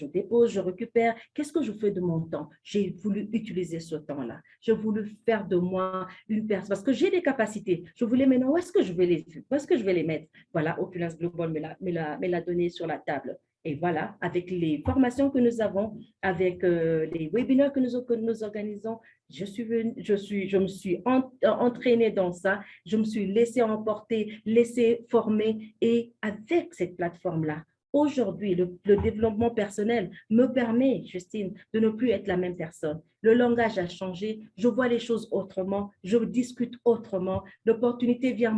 dépose, je récupère. Qu'est-ce que je fais de mon temps? J'ai voulu utiliser ce temps-là. J'ai voulu faire de moi une personne, parce que j'ai des capacités. Je voulais maintenant, où est-ce que je vais les mettre? Voilà, Opulence Global me l'a donné sur la table. Et voilà, avec les formations que nous avons, avec les webinaires que nous organisons, je me suis entraînée dans ça, je me suis laissée emporter, laissée former et avec cette plateforme-là, Aujourd'hui, le développement personnel me permet, Justine, de ne plus être la même personne. Le langage a changé, je vois les choses autrement, je discute autrement, l'opportunité vient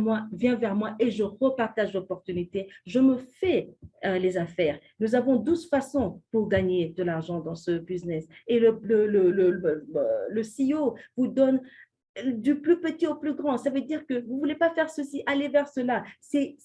vers moi et je repartage l'opportunité, je me fais les affaires. Nous avons 12 façons pour gagner de l'argent dans ce business. Et le CEO vous donne du plus petit au plus grand. Ça veut dire que vous ne voulez pas faire ceci, aller vers cela. C'est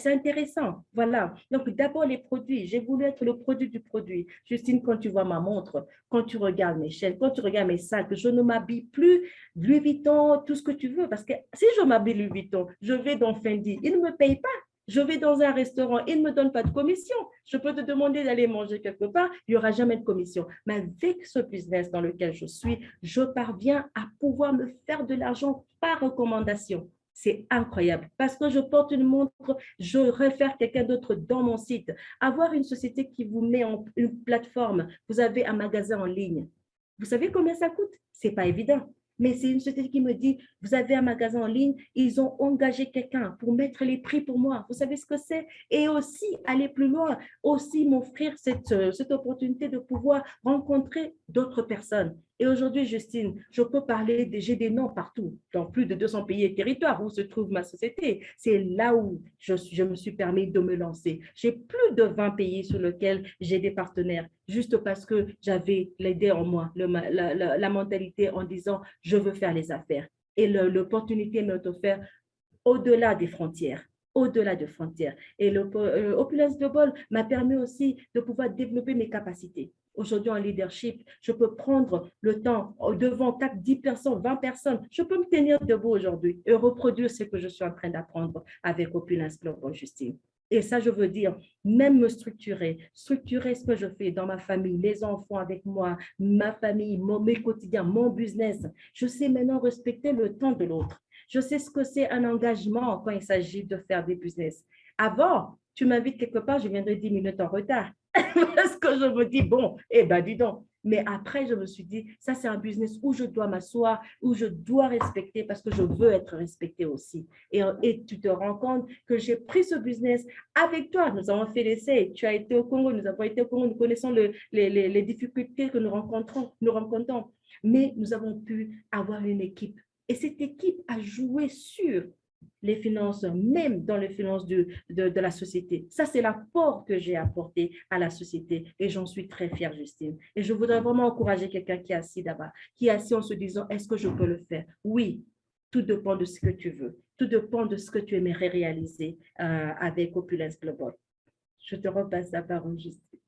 intéressant. Voilà. Donc, d'abord, les produits. J'ai voulu être le produit du produit. Justine, quand tu vois ma montre, quand tu regardes mes chaînes, quand tu regardes mes sacs, je ne m'habille plus Louis Vuitton, tout ce que tu veux. Parce que si je m'habille Louis Vuitton, je vais dans Fendi. Ils ne me payent pas. Je vais dans un restaurant, ils ne me donnent pas de commission. Je peux te demander d'aller manger quelque part, il n'y aura jamais de commission. Mais avec ce business dans lequel je suis, je parviens à pouvoir me faire de l'argent par recommandation. C'est incroyable parce que je porte une montre, je réfère quelqu'un d'autre dans mon site. Avoir une société qui vous met en une plateforme, vous avez un magasin en ligne. Vous savez combien ça coûte? Ce n'est pas évident. Mais c'est une société qui me dit, vous avez un magasin en ligne, ils ont engagé quelqu'un pour mettre les prix pour moi. Vous savez ce que c'est? Et aussi aller plus loin, aussi m'offrir cette opportunité de pouvoir rencontrer d'autres personnes. Et aujourd'hui, Justine, je peux parler, j'ai des noms partout, dans plus de 200 pays et territoires où se trouve ma société. C'est là où je me suis permis de me lancer. J'ai plus de 20 pays sur lesquels j'ai des partenaires, juste parce que j'avais l'idée en moi, la mentalité en disant, je veux faire les affaires. Et l'opportunité m'est offerte au-delà des frontières. Au-delà des frontières. Et l'Opulence Global m'a permis aussi de pouvoir développer mes capacités. Aujourd'hui, en leadership, je peux prendre le temps devant 4, 10 personnes, 20 personnes. Je peux me tenir debout aujourd'hui et reproduire ce que je suis en train d'apprendre avec Opulence Global, Justine. Et ça, je veux dire, même me structurer ce que je fais dans ma famille, les enfants avec moi, ma famille, mes quotidiens, mon business. Je sais maintenant respecter le temps de l'autre. Je sais ce que c'est un engagement quand il s'agit de faire des business. Avant, tu m'invites quelque part, je viendrai 10 minutes en retard. Parce que je me dis, bon, eh ben, dis donc. Mais après, je me suis dit, ça, c'est un business où je dois m'asseoir, où je dois respecter parce que je veux être respectée aussi. Et tu te rends compte que j'ai pris ce business avec toi. Nous avons fait l'essai. Tu as été au Congo, nous avons été au Congo, nous connaissons les difficultés que nous rencontrons. Mais nous avons pu avoir une équipe. Et cette équipe a joué sur les finances, même dans les finances de la société. Ça, c'est l'apport que j'ai apporté à la société et j'en suis très fière, Justine. Et je voudrais vraiment encourager quelqu'un qui est assis là-bas, qui est assis en se disant, est-ce que je peux le faire? Oui, tout dépend de ce que tu veux. Tout dépend de ce que tu aimerais réaliser avec Opulence Global. Je te repasse la parole, Justine.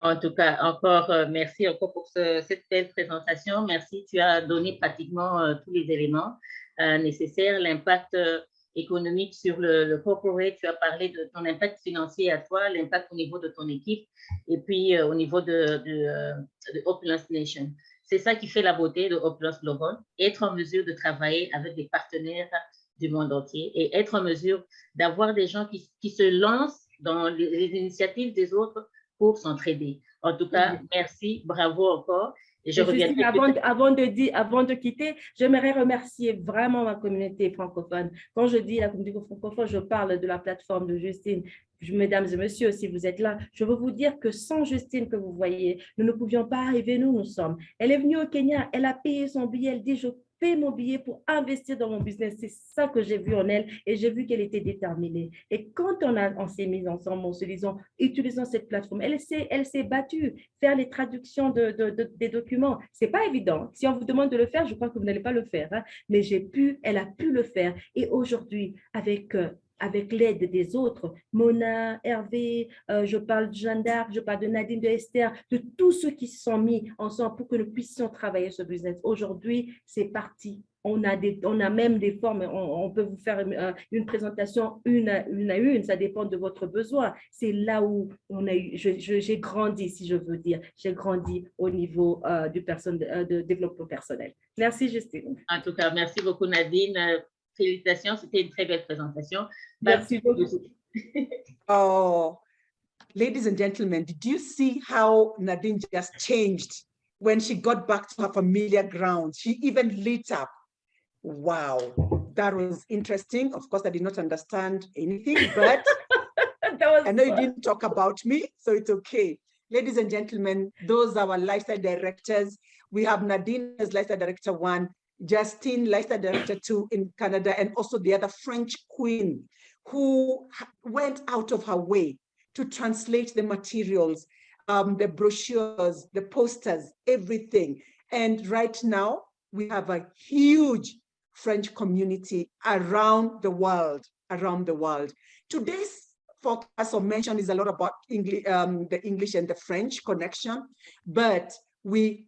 En tout cas, encore merci encore pour cette belle présentation. Merci, tu as donné pratiquement tous les éléments nécessaires. L'impact économique sur le corporate, tu as parlé de ton impact financier à toi, l'impact au niveau de ton équipe et puis au niveau de Opulence Nation. C'est ça qui fait la beauté de Opulence Global, être en mesure de travailler avec des partenaires du monde entier et être en mesure d'avoir des gens qui se lancent dans les initiatives des autres pour s'entraider. En tout cas, merci, bravo encore. Et je reviendrai avant de quitter, j'aimerais remercier vraiment ma communauté francophone. Quand je dis la communauté francophone, je parle de la plateforme de Justine. Mesdames et messieurs, si vous êtes là, je veux vous dire que sans Justine que vous voyez, nous ne pouvions pas arriver où nous sommes. Elle est venue au Kenya, elle a payé son billet, elle dit, je paie mon billet pour investir dans mon business. C'est ça que j'ai vu en elle et j'ai vu qu'elle était déterminée. Et quand on s'est mis ensemble, en se disant, utilisons cette plateforme, elle s'est battue, faire les traductions des documents. C'est pas évident. Si on vous demande de le faire, je crois que vous n'allez pas le faire. Hein? Mais elle a pu le faire. Et aujourd'hui, avec l'aide des autres, Mona, Hervé, je parle de Jeanne d'Arc, je parle de Nadine, de Esther, de tous ceux qui se sont mis ensemble pour que nous puissions travailler ce business. Aujourd'hui, c'est parti. On a même des formes, on peut vous faire une présentation une à une, ça dépend de votre besoin. C'est là où j'ai grandi, si je veux dire. J'ai grandi au niveau de développement personnel. Merci, Justine. En tout cas, merci beaucoup, Nadine. Félicitations, c'était une très belle présentation. Merci beaucoup. Oh, ladies and gentlemen, did you see how Nadine just changed when she got back to her familiar ground? She even lit up. Wow, that was interesting. Of course, I did not understand anything, but I know you didn't talk about me, so it's okay. Ladies and gentlemen, those are our lifestyle directors. We have Nadine as lifestyle director 1, Justine, lifestyle director 2 in Canada, and also the other French queen who went out of her way to translate the materials, the brochures, the posters, everything. And right now, we have a huge French community around the world, Today's focus or mention is a lot about English, the English and the French connection, but we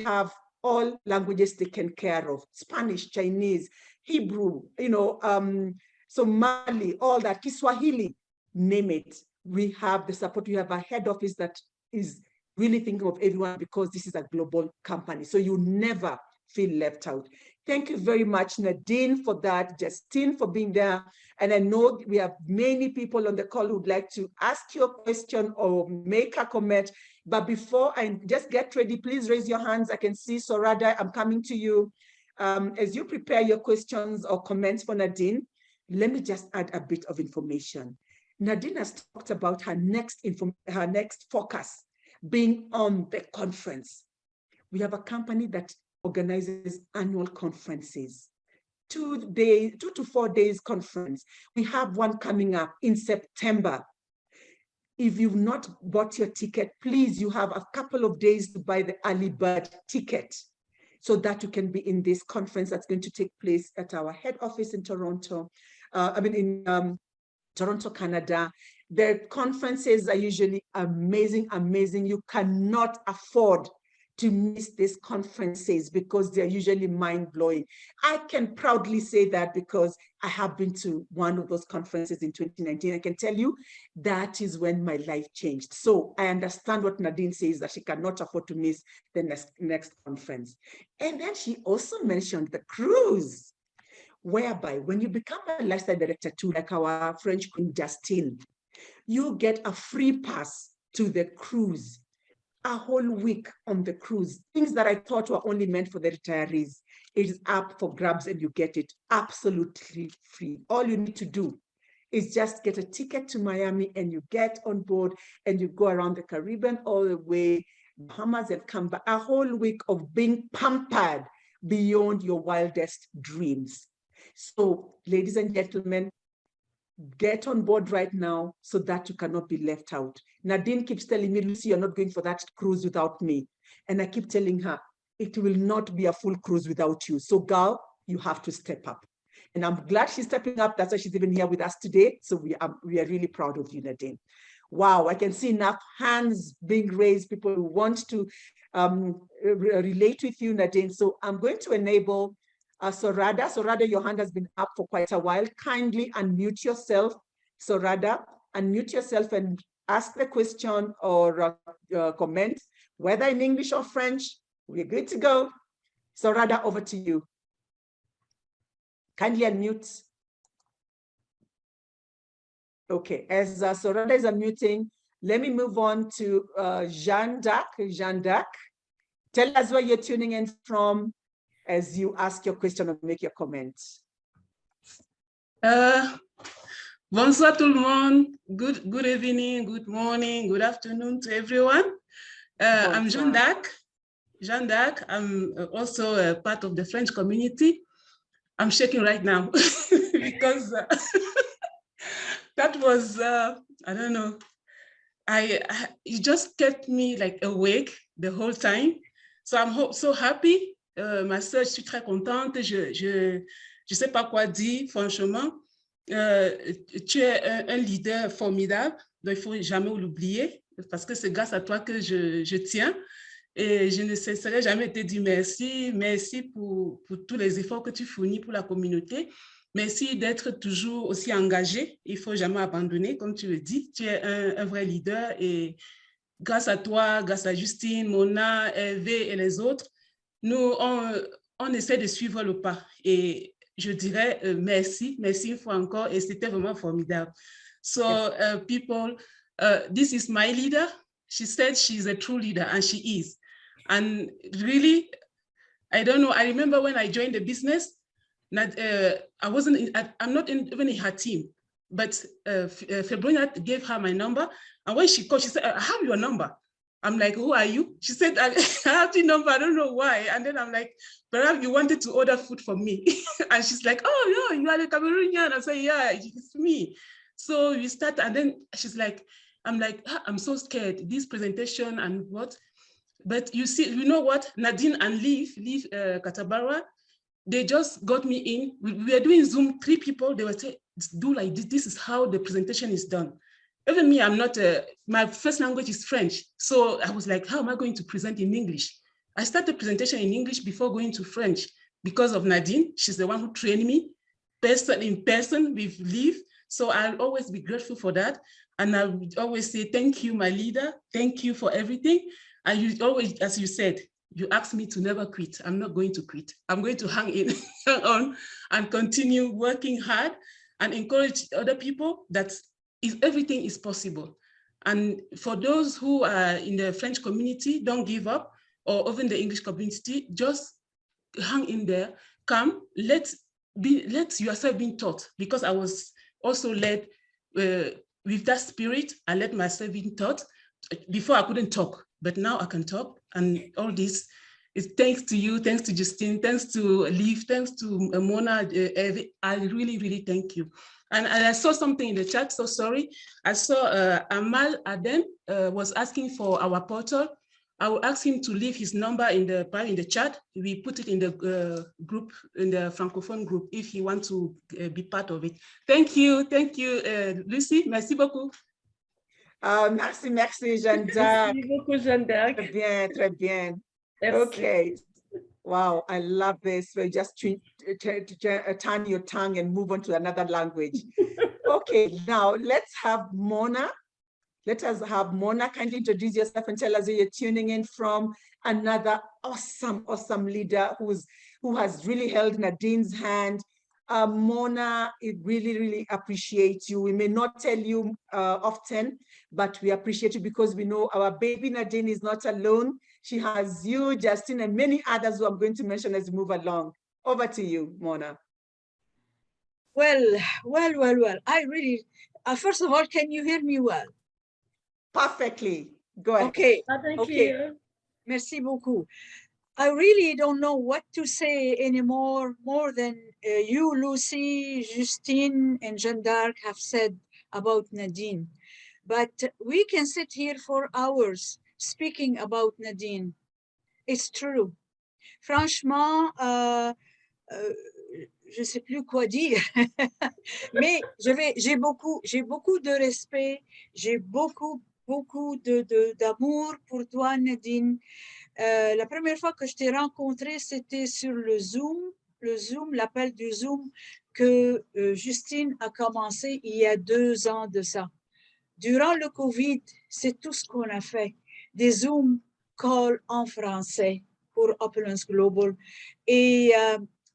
have all languages taken care of: Spanish, Chinese, Hebrew, Somali, all that, Kiswahili, name it. We have the support. We have a head office that is really thinking of everyone because this is a global company. So you never feel left out. Thank you very much, Nadine, for that, Justine, for being there. And I know we have many people on the call who would like to ask you a question or make a comment. But before I just get ready, please raise your hands. I can see Sorada, I'm coming to you. As you prepare your questions or comments for Nadine, let me just add a bit of information. Nadine has talked about her next focus being on the conference. We have a company that organizes annual conferences, 2 to 4 days conference. We have one coming up in September. If you've not bought your ticket, please, you have a couple of days to buy the early bird ticket so that you can be in this conference that's going to take place at our head office in Toronto, Toronto, Canada. The conferences are usually amazing, amazing. You cannot afford to miss these conferences because they're usually mind-blowing. I can proudly say that because I have been to one of those conferences in 2019. I can tell you that is when my life changed. So I understand what Nadine says, that she cannot afford to miss the next conference. And then she also mentioned the cruise, whereby when you become a lifestyle director too, like our French queen Justine, you get a free pass to the cruise, a whole week on the cruise. Things that I thought were only meant for the retirees, it is up for grabs and you get it absolutely free. All you need to do is just get a ticket to Miami and you get on board and you go around the Caribbean all the way, Bahamas, and come back. A whole week of being pampered beyond your wildest dreams. So, ladies and gentlemen, get on board right now so that you cannot be left out. Nadine keeps telling me, Lucy, you're not going for that cruise without me. And I keep telling her, it will not be a full cruise without you. So, girl, you have to step up. And I'm glad she's stepping up. That's why she's even here with us today. So we are really proud of you, Nadine. Wow, I can see enough hands being raised, people who want to relate with you, Nadine. So I'm going to enable Sorada. Sorada, your hand has been up for quite a while. Kindly unmute yourself, Sorada. Unmute yourself and ask the question or comment, whether in English or French. We're good to go. Sorada, over to you. Kindly unmute. Okay, as Sorada is unmuting, let me move on to Jeanne d'Arc. Jeanne d'Arc, tell us where you're tuning in from as you ask your question or make your comments. Bonsoir tout le monde. Good evening, good morning, good afternoon to everyone. I'm Jeanne d'Arc. Jeanne d'Arc, I'm also a part of the French community. I'm shaking right now because that was, I don't know, it just kept me like awake the whole time. So I'm so happy. Ma soeur, je suis très contente. Je sais pas quoi dire, franchement. Tu es un leader formidable, donc il ne faut jamais l'oublier parce que c'est grâce à toi que je tiens. Et je ne cesserai jamais de te dire merci. Merci pour tous les efforts que tu fournis pour la communauté. Merci d'être toujours aussi engagé. Il ne faut jamais abandonner, comme tu le dis. Tu es un vrai leader et grâce à toi, grâce à Justine, Mona, Hervé et les autres, nous, on essaie de suivre le pas. Et je dirais merci une fois encore et c'était vraiment formidable. So people, this is my leader. She said she's a true leader and she is. And really, I don't know, I remember when I joined the business, I'm not even in her team. but Febronia gave her my number. And when she called, she said, I have your number. I'm like, who are you? She said, I have your number, I don't know why. And then I'm like, perhaps you wanted to order food from me. And she's like, oh, no, you are the Cameroonian. I said, yeah, it's me. So we start, and then she's like, I'm like, I'm so scared, this presentation and what? But you see, you know what? Nadine and Leaf Katabara, they just got me in. We were doing Zoom, 3 people, they were saying, do like this. This is how the presentation is done. Even me, I'm not, my first language is French. So I was like, how am I going to present in English? I started presentation in English before going to French because of Nadine. She's the one who trained me in person with Leaf. So I'll always be grateful for that. And I would always say, thank you, my leader. Thank you for everything. And you always, as you said, you asked me to never quit. I'm not going to quit. I'm going to hang on and continue working hard and encourage other people that everything is possible. And for those who are in the French community, don't give up, or even the English community, just hang in there, come, let yourself be taught, because I was also led with that spirit. I let myself be taught. Before I couldn't talk, but now I can talk, and all this is thanks to you, thanks to Justine, thanks to Leaf, thanks to Mona. I really, really thank you. And I saw something in the chat, so sorry. I saw Amal Adem was asking for our portal. I will ask him to leave his number in the chat. We put it in the group, in the Francophone group, if he wants to be part of it. Thank you, Lucy. Merci beaucoup. Merci, Jeanne d'Arc. Merci beaucoup, Jeanne d'Arc. Très bien, très bien. Merci. Okay. Wow, I love this. So just turn your tongue and move on to another language. Okay, now let's have Mona. Let us have Mona kindly introduce yourself and tell us where you're tuning in from. Another awesome leader who has really held Nadine's hand. Mona, it really appreciates you. We may not tell you often, but we appreciate you because we know our baby Nadine is not alone. She has you, Justine, and many others who I'm going to mention as we move along. Over to you, Mona. Well. I really, first of all, can you hear me well? Perfectly. Go ahead. Okay. Okay. Merci beaucoup. I really don't know what to say anymore, more than you, Lucy, Justine, and Jeanne d'Arc have said about Nadine. But we can sit here for hours speaking about Nadine. It's true. Franchement, je sais plus quoi dire, mais j'ai beaucoup de respect, j'ai beaucoup d'amour pour toi, Nadine. La première fois que je t'ai rencontrée, c'était sur le Zoom, l'appel du Zoom que Justine a commencé il y a 2 ans de ça. Durant le Covid, c'est tout ce qu'on a fait, des Zoom calls en français pour Opulence Global. Et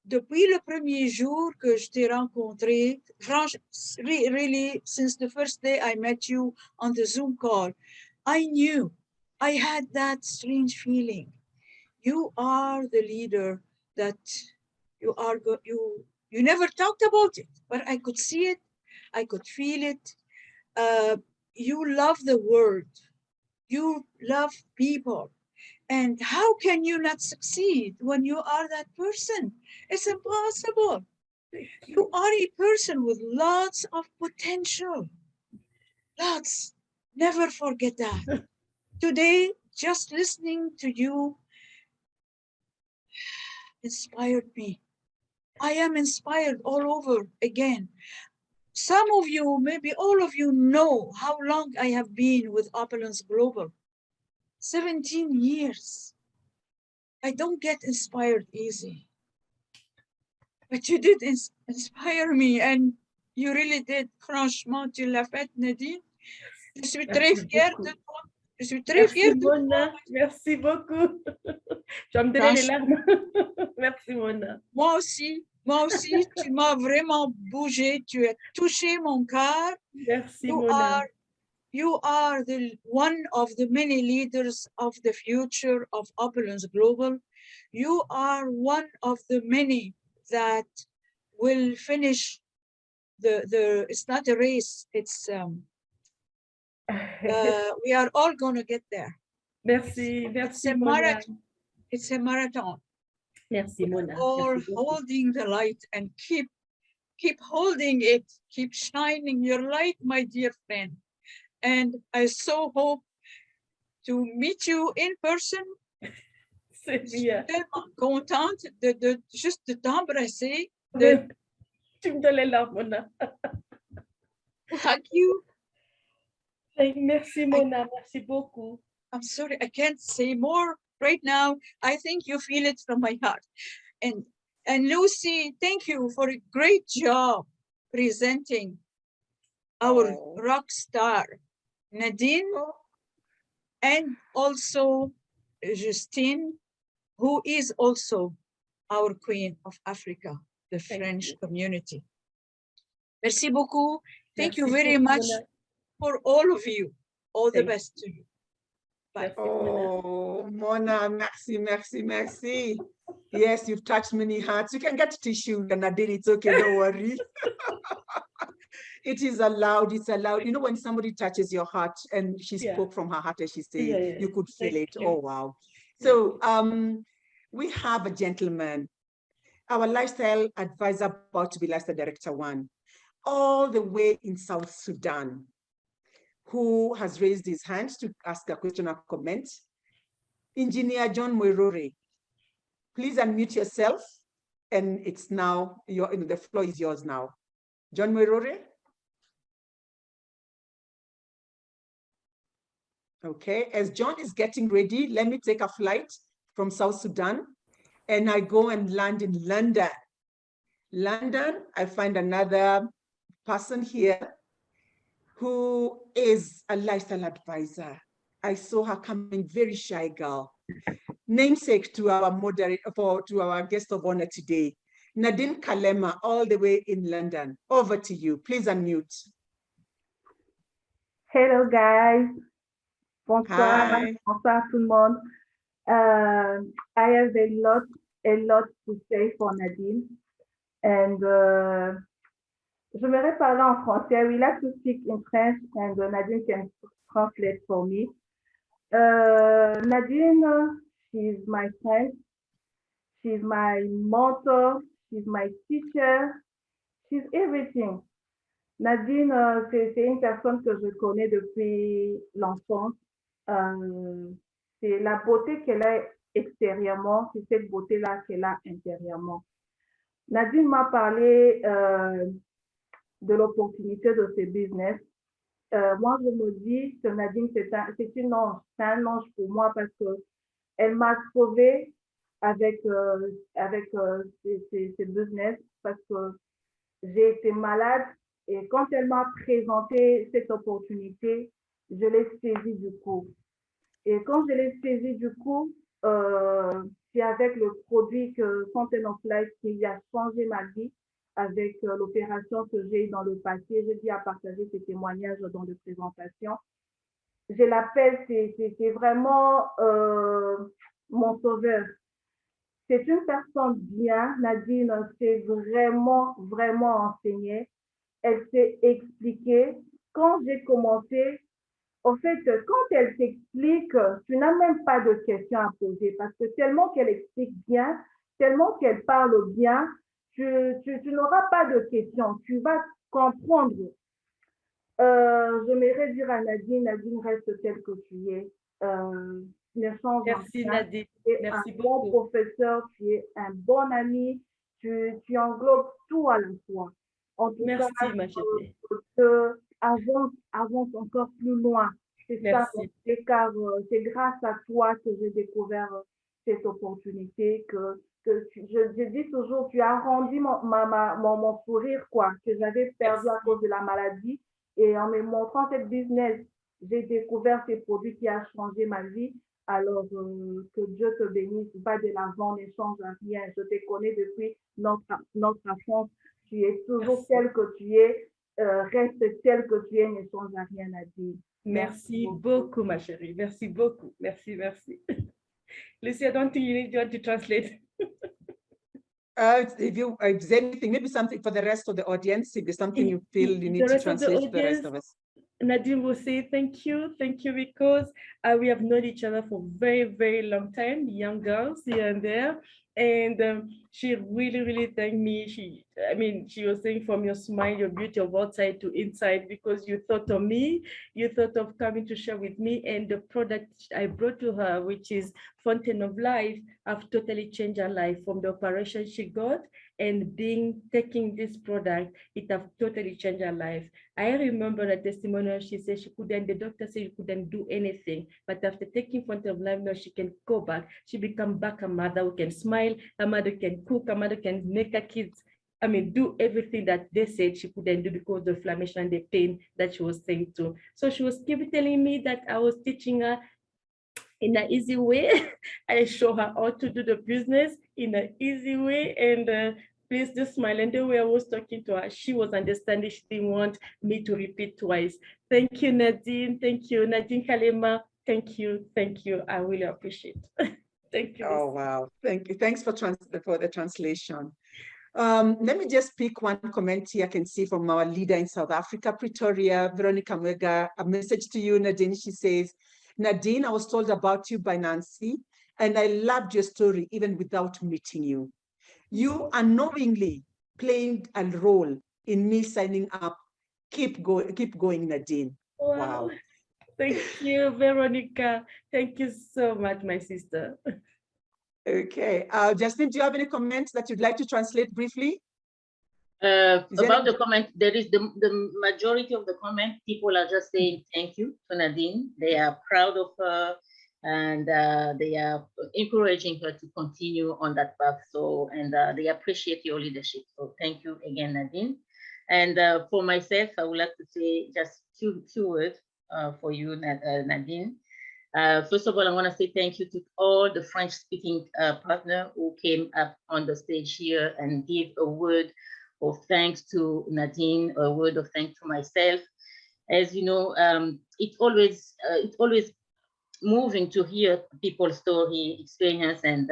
depuis le premier jour que je t'ai rencontré, really, since the first day I met you on the Zoom call, I knew, I had that strange feeling. You are the leader that you are, you never talked about it, but I could see it, I could feel it. You love the world, you love people. And how can you not succeed when you are that person? It's impossible. You are a person with lots of potential. Lots. Never forget that. Today, just listening to you inspired me. I am inspired all over again. Some of you, maybe all of you, know how long I have been with Opulence Global. 17 years. I don't get inspired easy. But you did inspire me, and you really did. Franchement, tu l'as fait, Nadine. Je suis très fière de toi. Je suis très fière de toi. Merci beaucoup. Je vais me donner les larmes. Merci, Mona. Moi aussi, tu m'as vraiment bougé. Tu as touché mon cœur. Merci, Mona. You are one of the many leaders of the future of Opulence Global. You are one of the many that will finish it's not a race. It's we are all going to get there. Merci, merci Mona. It's a marathon. Merci Mona. All Merci holding the light and keep holding it. Keep shining your light, my dear friend. And I so hope to meet you in person. C'est bien. Tellement contente juste de t'embrasser, Tu me donnes les larmes, Mona. hug you. Merci Mona, merci beaucoup. I'm sorry, I can't say more right now. I think you feel it from my heart. And Lucy, thank you for a great job presenting our rock star, Nadine, and also Justine, who is also our Queen of Africa, the French community. Merci beaucoup. Thank you very much for all of you. All the best to you. Bye. Oh, Mona, merci, merci, merci. Yes, you've touched many hearts. You can get tissue, Nadine, it's okay, don't worry. It is allowed, it's allowed. You know, when somebody touches your heart and she spoke from her heart, as she said, you could feel it. Oh, wow. So we have a gentleman, our lifestyle advisor, about to be lifestyle director one, all the way in South Sudan, who has raised his hand to ask a question or comment. Engineer John Mwerore, please unmute yourself, and it's now, the floor is yours now. John Mwerore? Okay, as John is getting ready, let me take a flight from South Sudan, and I go and land in London. London, I find another person here who is a lifestyle advisor. I saw her coming, very shy girl. Namesake to our moderator, to our guest of honor today, Nadine Kalema, all the way in London. Over to you. Please unmute. Hello, guys. Bonsoir. Hi. Bonsoir tout le monde. I have a lot to say for Nadine. And j'aimerais parler en français. We like to speak in French, and Nadine can translate for me. Nadine, she's my friend. She's my mentor. She's my teacher. She's everything. Nadine, c'est une personne que je connais depuis l'enfance. C'est la beauté qu'elle a extérieurement, c'est cette beauté-là qu'elle a intérieurement. Nadine m'a parlé de l'opportunité de ce business. Moi, je me dis que Nadine, c'est un ange pour moi parce qu'elle m'a sauvée avec ce business parce que j'ai été malade et quand elle m'a présenté cette opportunité, je l'ai saisie du coup. Et quand je l'ai saisie du coup, c'est avec le produit que Fountain of Life qui a changé ma vie avec l'opération que j'ai eue dans le passé. J'ai dit à partager ces témoignages dans les présentations. Je l'appelle, c'est vraiment mon sauveur. C'est une personne bien, Nadine s'est vraiment enseignée. Elle s'est expliquée. Quand j'ai commencé, en fait, quand elle t'explique, tu n'as même pas de questions à poser parce que tellement qu'elle explique bien, tellement qu'elle parle bien, tu n'auras pas de questions, tu vas comprendre. J'aimerais dire à Nadine, Nadine reste telle que tu es. Merci Nadine, merci beaucoup. Tu es un bon professeur, tu es un bon ami, tu englobes tout à la fois. En tout merci, cas, ma chérie. Avance encore plus loin. C'est ça, car c'est grâce à toi que j'ai découvert cette opportunité, je dis toujours, tu as rendu mon sourire, quoi, que j'avais perdu à cause de la maladie. Et en me montrant cette business, j'ai découvert ces produits qui ont changé ma vie. Alors, que Dieu te bénisse, va de l'avant, ne change rien. Je te connais depuis notre enfance. Tu es toujours tel que tu es, reste tel que tu es, ne change rien à dire. Merci beaucoup, ma chérie. Merci beaucoup. Merci. Lucy, I don't think you need to translate. If there's anything, maybe something for the rest of the audience, if there's something you feel you need to translate to the rest of us. Nadine will say thank you, because we have known each other for very, very long time, young girls here and there. And she really, really thanked me. She was saying, from your smile, your beauty of outside to inside, because you thought of me, you thought of coming to share with me, and the product I brought to her, which is Fountain of Life, have totally changed her life. From the operation she got and taking this product, it have totally changed her life. I remember a testimonial. She said the doctor said she couldn't do anything, but after taking Fountain of Life, now she can go back. She become back a mother who can smile, a mother can cook, a mother can make her kids, do everything that they said she couldn't do because of the inflammation and the pain that she was saying to. So she was keep telling me that I was teaching her in an easy way. I show her how to do the business in an easy way, and please just smile. And the way I was talking to her, she was understanding. She didn't want me to repeat twice. Thank you, Nadine. Thank you, Nadine Kalema. Thank you. Thank you. I really appreciate it. Thank you. Oh, wow. Thank you. Thanks for the translation. Let me just pick one comment here I can see from our leader in South Africa, Pretoria, Veronica Mwega. A message to you, Nadine. She says, Nadine, I was told about you by Nancy, and I loved your story even without meeting you. You unknowingly played a role in me signing up. Keep going, Nadine. Wow. Thank you, Veronica. Thank you so much, my sister. Okay. Justin, do you have any comments that you'd like to translate briefly? About the comment, there is the majority of the comment, people are just saying thank you to Nadine. They are proud of her, and they are encouraging her to continue on that path. So, and they appreciate your leadership. So thank you again, Nadine. And for myself, I would like to say just few words for you, Nadine. First of all, I want to say thank you to all the French-speaking partners who came up on the stage here and give a word of thanks to Nadine, a word of thanks to myself. As you know, it's always moving to hear people's story, experience, and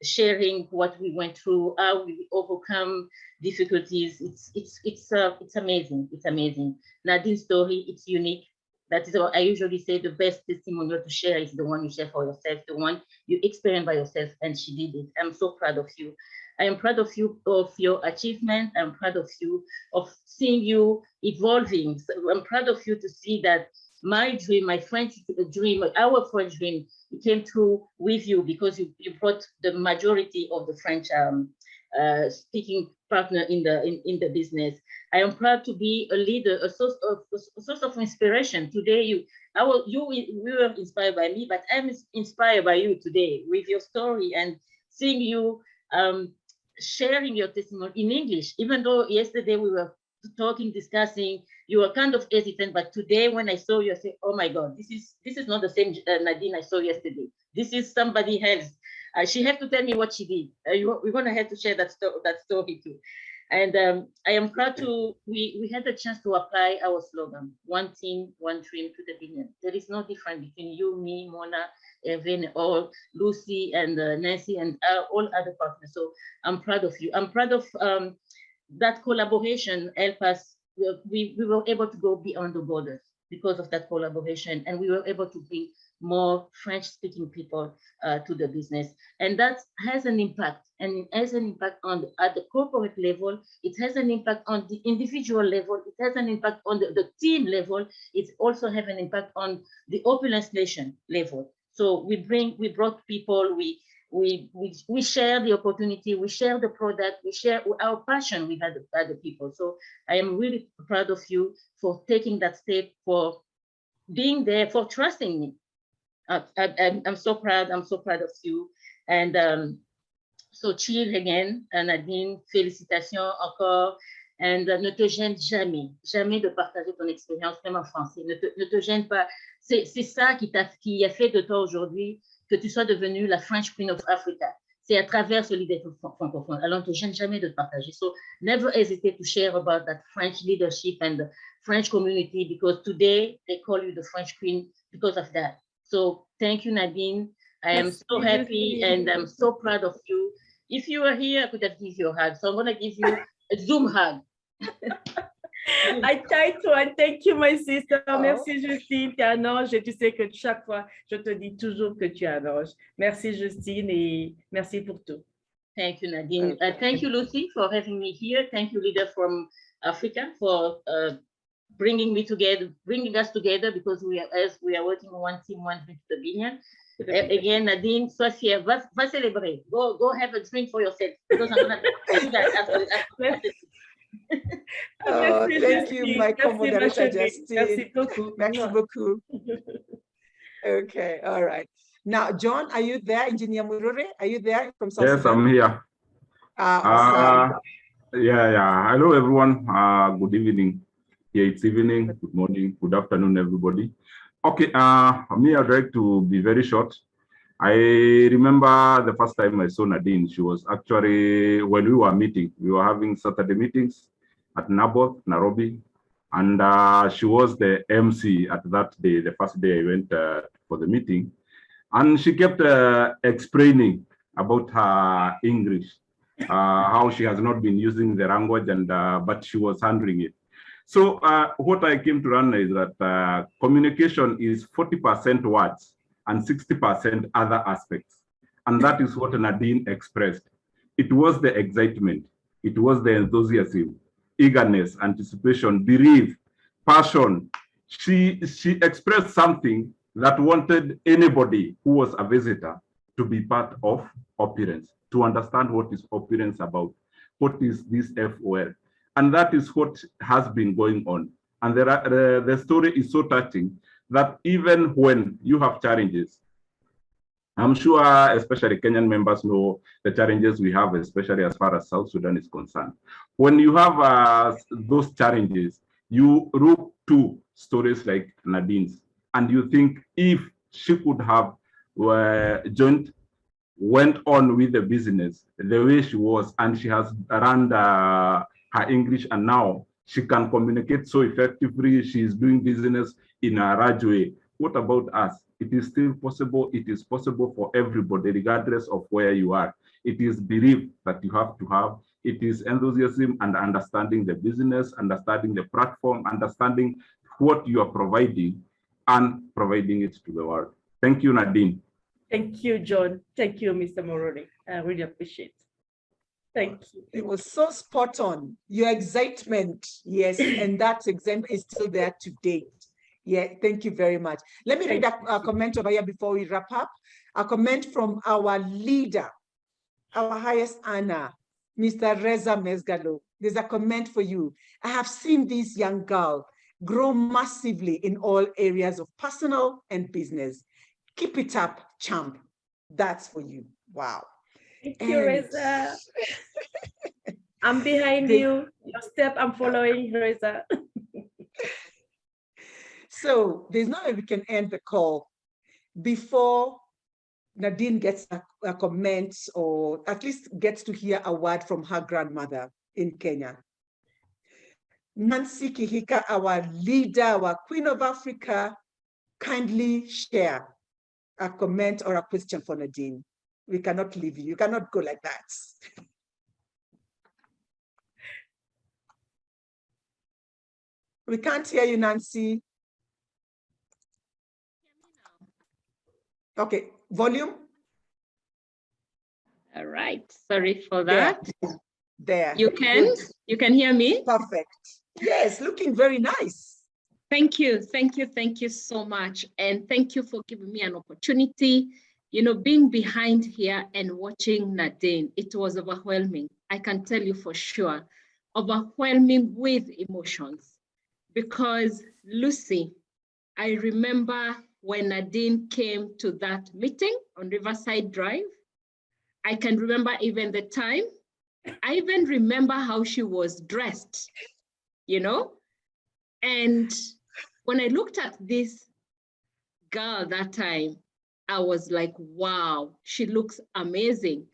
sharing what we went through, how we overcome difficulties. It's amazing. It's amazing. Nadine's story, it's unique. That is what I usually say, the best testimonial to share is the one you share for yourself, the one you experience by yourself, and she did it. I'm so proud of you. I am proud of you, of your achievement. I'm proud of you, of seeing you evolving. So I'm proud of you to see that my dream, my French dream, our French dream, it came true with you because you brought the majority of the French speaking partner in the business. I am proud to be a leader, a source of inspiration. Today, we were inspired by me, but I'm inspired by you today with your story and seeing you sharing your testimony in English. Even though yesterday we were talking, discussing, you were kind of hesitant, but today when I saw you, I said, oh my God, this is not the same Nadine I saw yesterday. This is somebody else. She had to tell me what she did. We're going to have to share that story too. And I am proud to, we had the chance to apply our slogan, one team, one dream to the billion. There is no difference between you, me, Mona, Evan, or Lucy and Nancy and all other partners. So I'm proud of you. I'm proud of that collaboration help us. We were able to go beyond the borders because of that collaboration, and we were able to bring more French-speaking people to the business, and that has an impact. And it has an impact at the corporate level. It has an impact on the individual level. It has an impact on the team level. It also has an impact on the Opulence Nation level. So we brought people. We share the opportunity, we share the product, we share our passion with other people. So I am really proud of you for taking that step, for being there, for trusting me. I'm so proud. I'm so proud of you. And so cheers again, Nadine. Félicitations encore. And ne te gêne jamais de partager ton expérience, même en français. Ne te gêne pas. C'est ça qui a fait de toi aujourd'hui que tu sois devenue la French Queen of Africa. C'est à travers ce leadership francophone. Alors, ne te gêne jamais de partager. So never hesitate to share about that French leadership and the French community, because today they call you the French Queen because of that. So thank you, Nadine. I am so happy and I'm so proud of you. If you were here, I could have given you a hug. So I'm going to give you a Zoom hug. I tight one. Thank you, my sister. Oh. Merci, Justine. Tu es un ange et tu sais que chaque fois, je te dis toujours que tu es un ange. Merci, Justine, et merci pour tout. Thank you, Nadine. Okay. Thank you, Lucy, for having me here. Thank you, leader from Africa, for bringing us together, because as we are working on one team, one dream to the vineyard. Again, Nadine, sois fière, va célébrer. Go have a drink for yourself, because I'm going to do that after. Oh, thank you, my Merci, co-moderator, Justine. Merci beaucoup. Merci beaucoup. Okay, all right. Now, John, are you there? Engineer Murure, are you there from South Yes, Sudan? I'm here. Awesome. Yeah. Hello, everyone. Good evening. Yeah, it's evening. Good morning. Good afternoon, everybody. Okay. Me, I'd like to be very short. I remember the first time I saw Nadine. She was actually, when we were meeting, we were having Saturday meetings at Naboth, Nairobi, and she was the MC at that day, the first day I went for the meeting, and she kept explaining about her English, how she has not been using the language, and but she was handling it. So what I came to learn is that communication is 40% words and 60% other aspects. And that is what Nadine expressed. It was the excitement, it was the enthusiasm, eagerness, anticipation, belief, passion. She expressed something that wanted anybody who was a visitor to be part of Opulence, to understand what is Opulence about, what is this FOL. And that is what has been going on. And the story is so touching that even when you have challenges, I'm sure especially Kenyan members know the challenges we have, especially as far as South Sudan is concerned. When you have those challenges, you look to stories like Nadine's, and you think if she could have went on with the business the way she was, and she has run her English, and now she can communicate so effectively, she is doing business in a large way. What about us? It is still possible. It is possible for everybody, regardless of where you are. It is belief that you have to have. It is enthusiasm and understanding the business, understanding the platform, understanding what you are providing, and providing it to the world. Thank you, Nadine. Thank you, John. Thank you, Mr. Moroni. I really appreciate it. Thank you. It was so spot on. Your excitement, yes, and that example is still there to date. Yeah, thank you very much. Let me read a comment over here before we wrap up. A comment from our leader, our highest honor, Mr. Reza Mezgalo. There's a comment for you. I have seen this young girl grow massively in all areas of personal and business. Keep it up, champ. That's for you. Wow. Thank you, Reza. I'm behind you. Your step, I'm following, Reza. So there's no way we can end the call before Nadine gets a comment, or at least gets to hear a word from her grandmother in Kenya. Nancy Kihika, our leader, our Queen of Africa, kindly share a comment or a question for Nadine. We cannot leave you. You cannot go like that. We can't hear you, Nancy. Okay, volume. All right, sorry for that. There. You can hear me? Perfect. Yes, looking very nice. Thank you so much. And thank you for giving me an opportunity. You know, being behind here and watching Nadine, it was overwhelming. I can tell you for sure, overwhelming with emotions. Because Lucy, I remember when Nadine came to that meeting on Riverside Drive. I can remember even the time. I even remember how she was dressed, you know? And when I looked at this girl that time, I was like, wow, she looks amazing.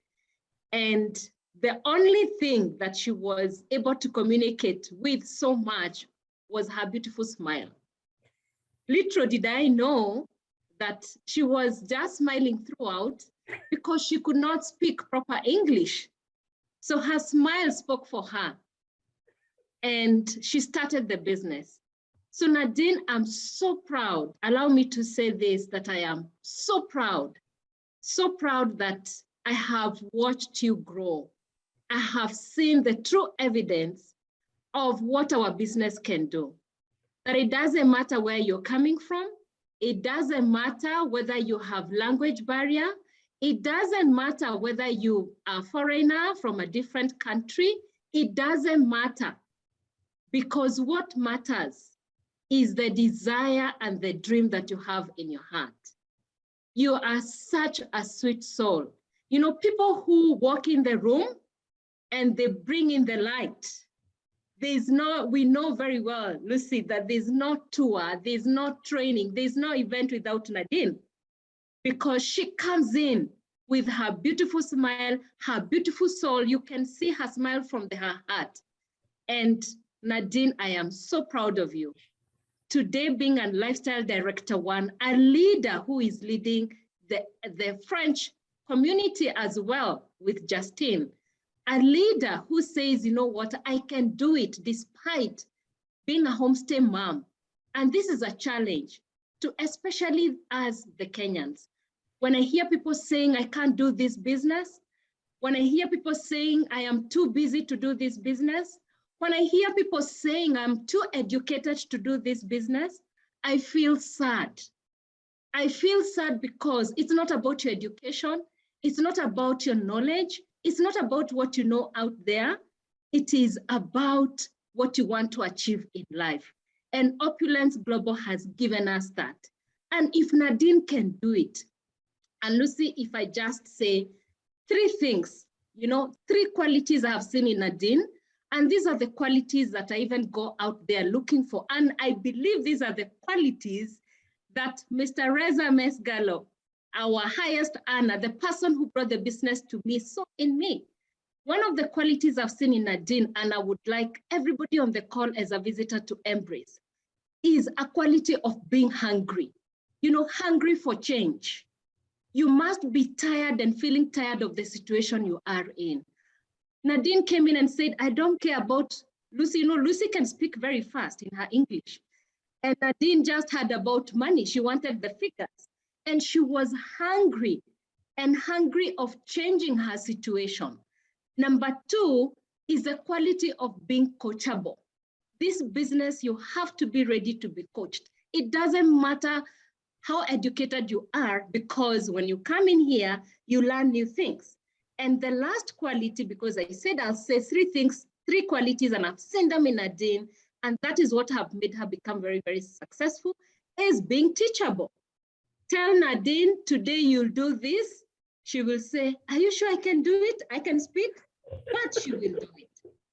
And the only thing that she was able to communicate with so much was her beautiful smile. Little did I know that she was just smiling throughout, because she could not speak proper English. So her smile spoke for her, and she started the business. So Nadine, I'm so proud. Allow me to say this, that I am so proud that I have watched you grow. I have seen the true evidence of what our business can do. That it doesn't matter where you're coming from. It doesn't matter whether you have language barrier. It doesn't matter whether you are a foreigner from a different country. It doesn't matter, because what matters is the desire and the dream that you have in your heart. You are such a sweet soul. You know, people who walk in the room and they bring in the light. We know very well, Lucy, that there's no tour, there's no training, there's no event without Nadine, because she comes in with her beautiful smile, her beautiful soul. You can see her smile from her heart. And Nadine, I am so proud of you. Today, being a lifestyle director one, a leader who is leading the French community as well with Justine, a leader who says, you know what, I can do it despite being a homestay mom. And this is a challenge to especially as the Kenyans. When I hear people saying, I can't do this business, when I hear people saying, I am too busy to do this business, when I hear people saying, I'm too educated to do this business, I feel sad. I feel sad because it's not about your education. It's not about your knowledge. It's not about what you know out there. It is about what you want to achieve in life. And Opulence Global has given us that. And if Nadine can do it, and Lucy, if I just say 3 things, you know, 3 qualities I have seen in Nadine, and these are the qualities that I even go out there looking for. And I believe these are the qualities that Mr. Reza Mesgalo, our highest earner, the person who brought the business to me, saw in me. One of the qualities I've seen in Nadine, and I would like everybody on the call as a visitor to embrace, is a quality of being hungry. You know, hungry for change. You must be tired and feeling tired of the situation you are in. Nadine came in and said, I don't care about Lucy. You know, Lucy can speak very fast in her English. And Nadine just had about money. She wanted the figures. And she was hungry of changing her situation. Number 2 is the quality of being coachable. This business, you have to be ready to be coached. It doesn't matter how educated you are, because when you come in here, you learn new things. And the last quality, because I said I'll say 3 things, 3 qualities, and I've seen them in Nadine, and that is what have made her become very, very successful, is being teachable. Tell Nadine, today you'll do this. She will say, are you sure I can do it? I can speak, but she will do it.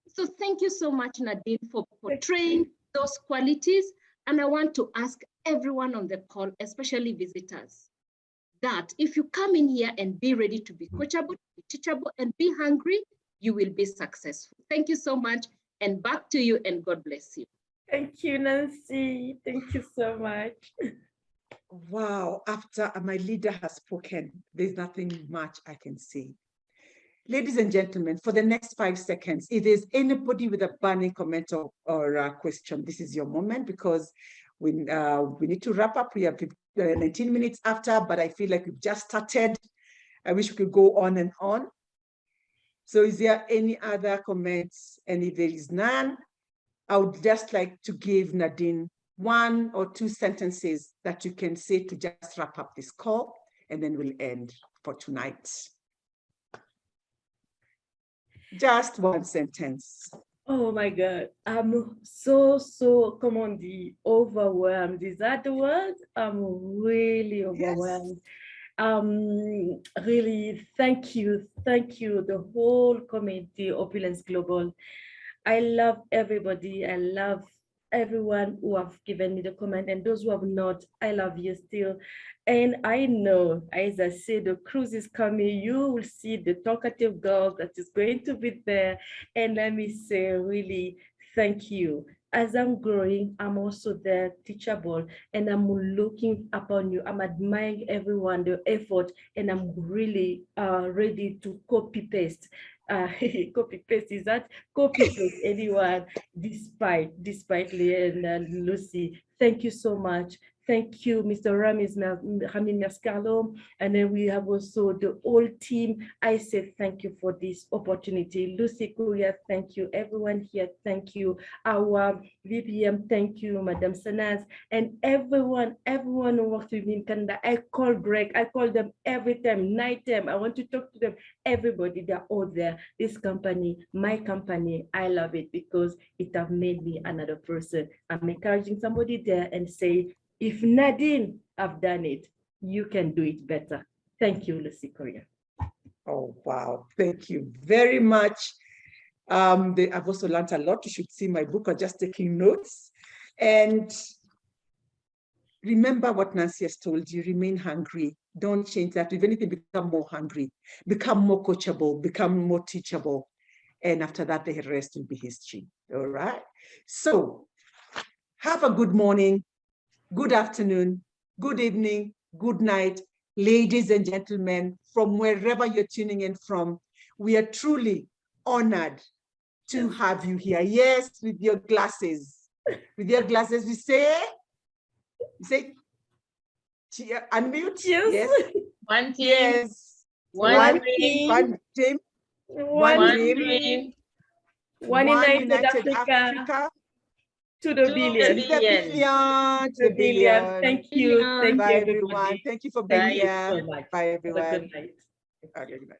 So thank you so much, Nadine, for portraying those qualities. And I want to ask everyone on the call, especially visitors, that if you come in here and be ready to be coachable, be teachable, and be hungry, you will be successful. Thank you so much. And back to you, and God bless you. Thank you, Nancy. Thank you so much. Wow, after my leader has spoken, there's nothing much I can say. Ladies and gentlemen, for the next 5 seconds, if there's anybody with a burning comment or a question, this is your moment, because we need to wrap up. We have 19 minutes after, but I feel like we've just started. I wish we could go on and on. So is there any other comments? And if there is none, I would just like to give Nadine 1 or 2 sentences that you can say to just wrap up this call, and then we'll end for tonight. Just 1 sentence. Oh my God, I'm so, come on, overwhelmed. Is that the word? I'm really overwhelmed. Yes. Really, thank you, the whole community, Opulence Global. I love everybody. I love everyone who have given me the comment, and those who have not, I love you still. And I know, as I say, the cruise is coming. You will see the talkative girl that is going to be there. And let me say, really, thank you. as I'm growing, I'm also there teachable, and I'm looking upon you. I'm admiring everyone, the effort, and I'm really ready to copy paste. Copy paste, is that copy paste anyone, despite Leah and Lucy. Thank you so much. Thank you, Mr. Ramin Mascarlo. And then we have also the whole team. I say thank you for this opportunity. Lucy Korea, thank you. Everyone here, thank you. Our VPM, thank you, Madam Sanaz. And everyone who works with me in Canada. I call Greg, I call them every time, night time. I want to talk to them. Everybody, they're all there. This company, my company, I love it because it has made me another person. I'm encouraging somebody there and say, if Nadine have done it, you can do it better. Thank you, Lucy Korea. Oh, wow. Thank you very much. I've also learned a lot. You should see my book or just taking notes. And remember what Nancy has told you, remain hungry. Don't change that. If anything, become more hungry, become more coachable, become more teachable. And after that, the rest will be history. All right. So have a good morning, good afternoon, good evening, good night, ladies and gentlemen, from wherever you're tuning in from. We are truly honored to have you here. Yes, with your glasses. With your glasses, we say, unmute. Yes. One team. Yes. One team. One team. One dream. One United Africa. To the billion. To the billion. Thank you. Thank Bye, you, everyone. Thank you for being here. So much. Bye, everyone. Have a good night. Okay, good night.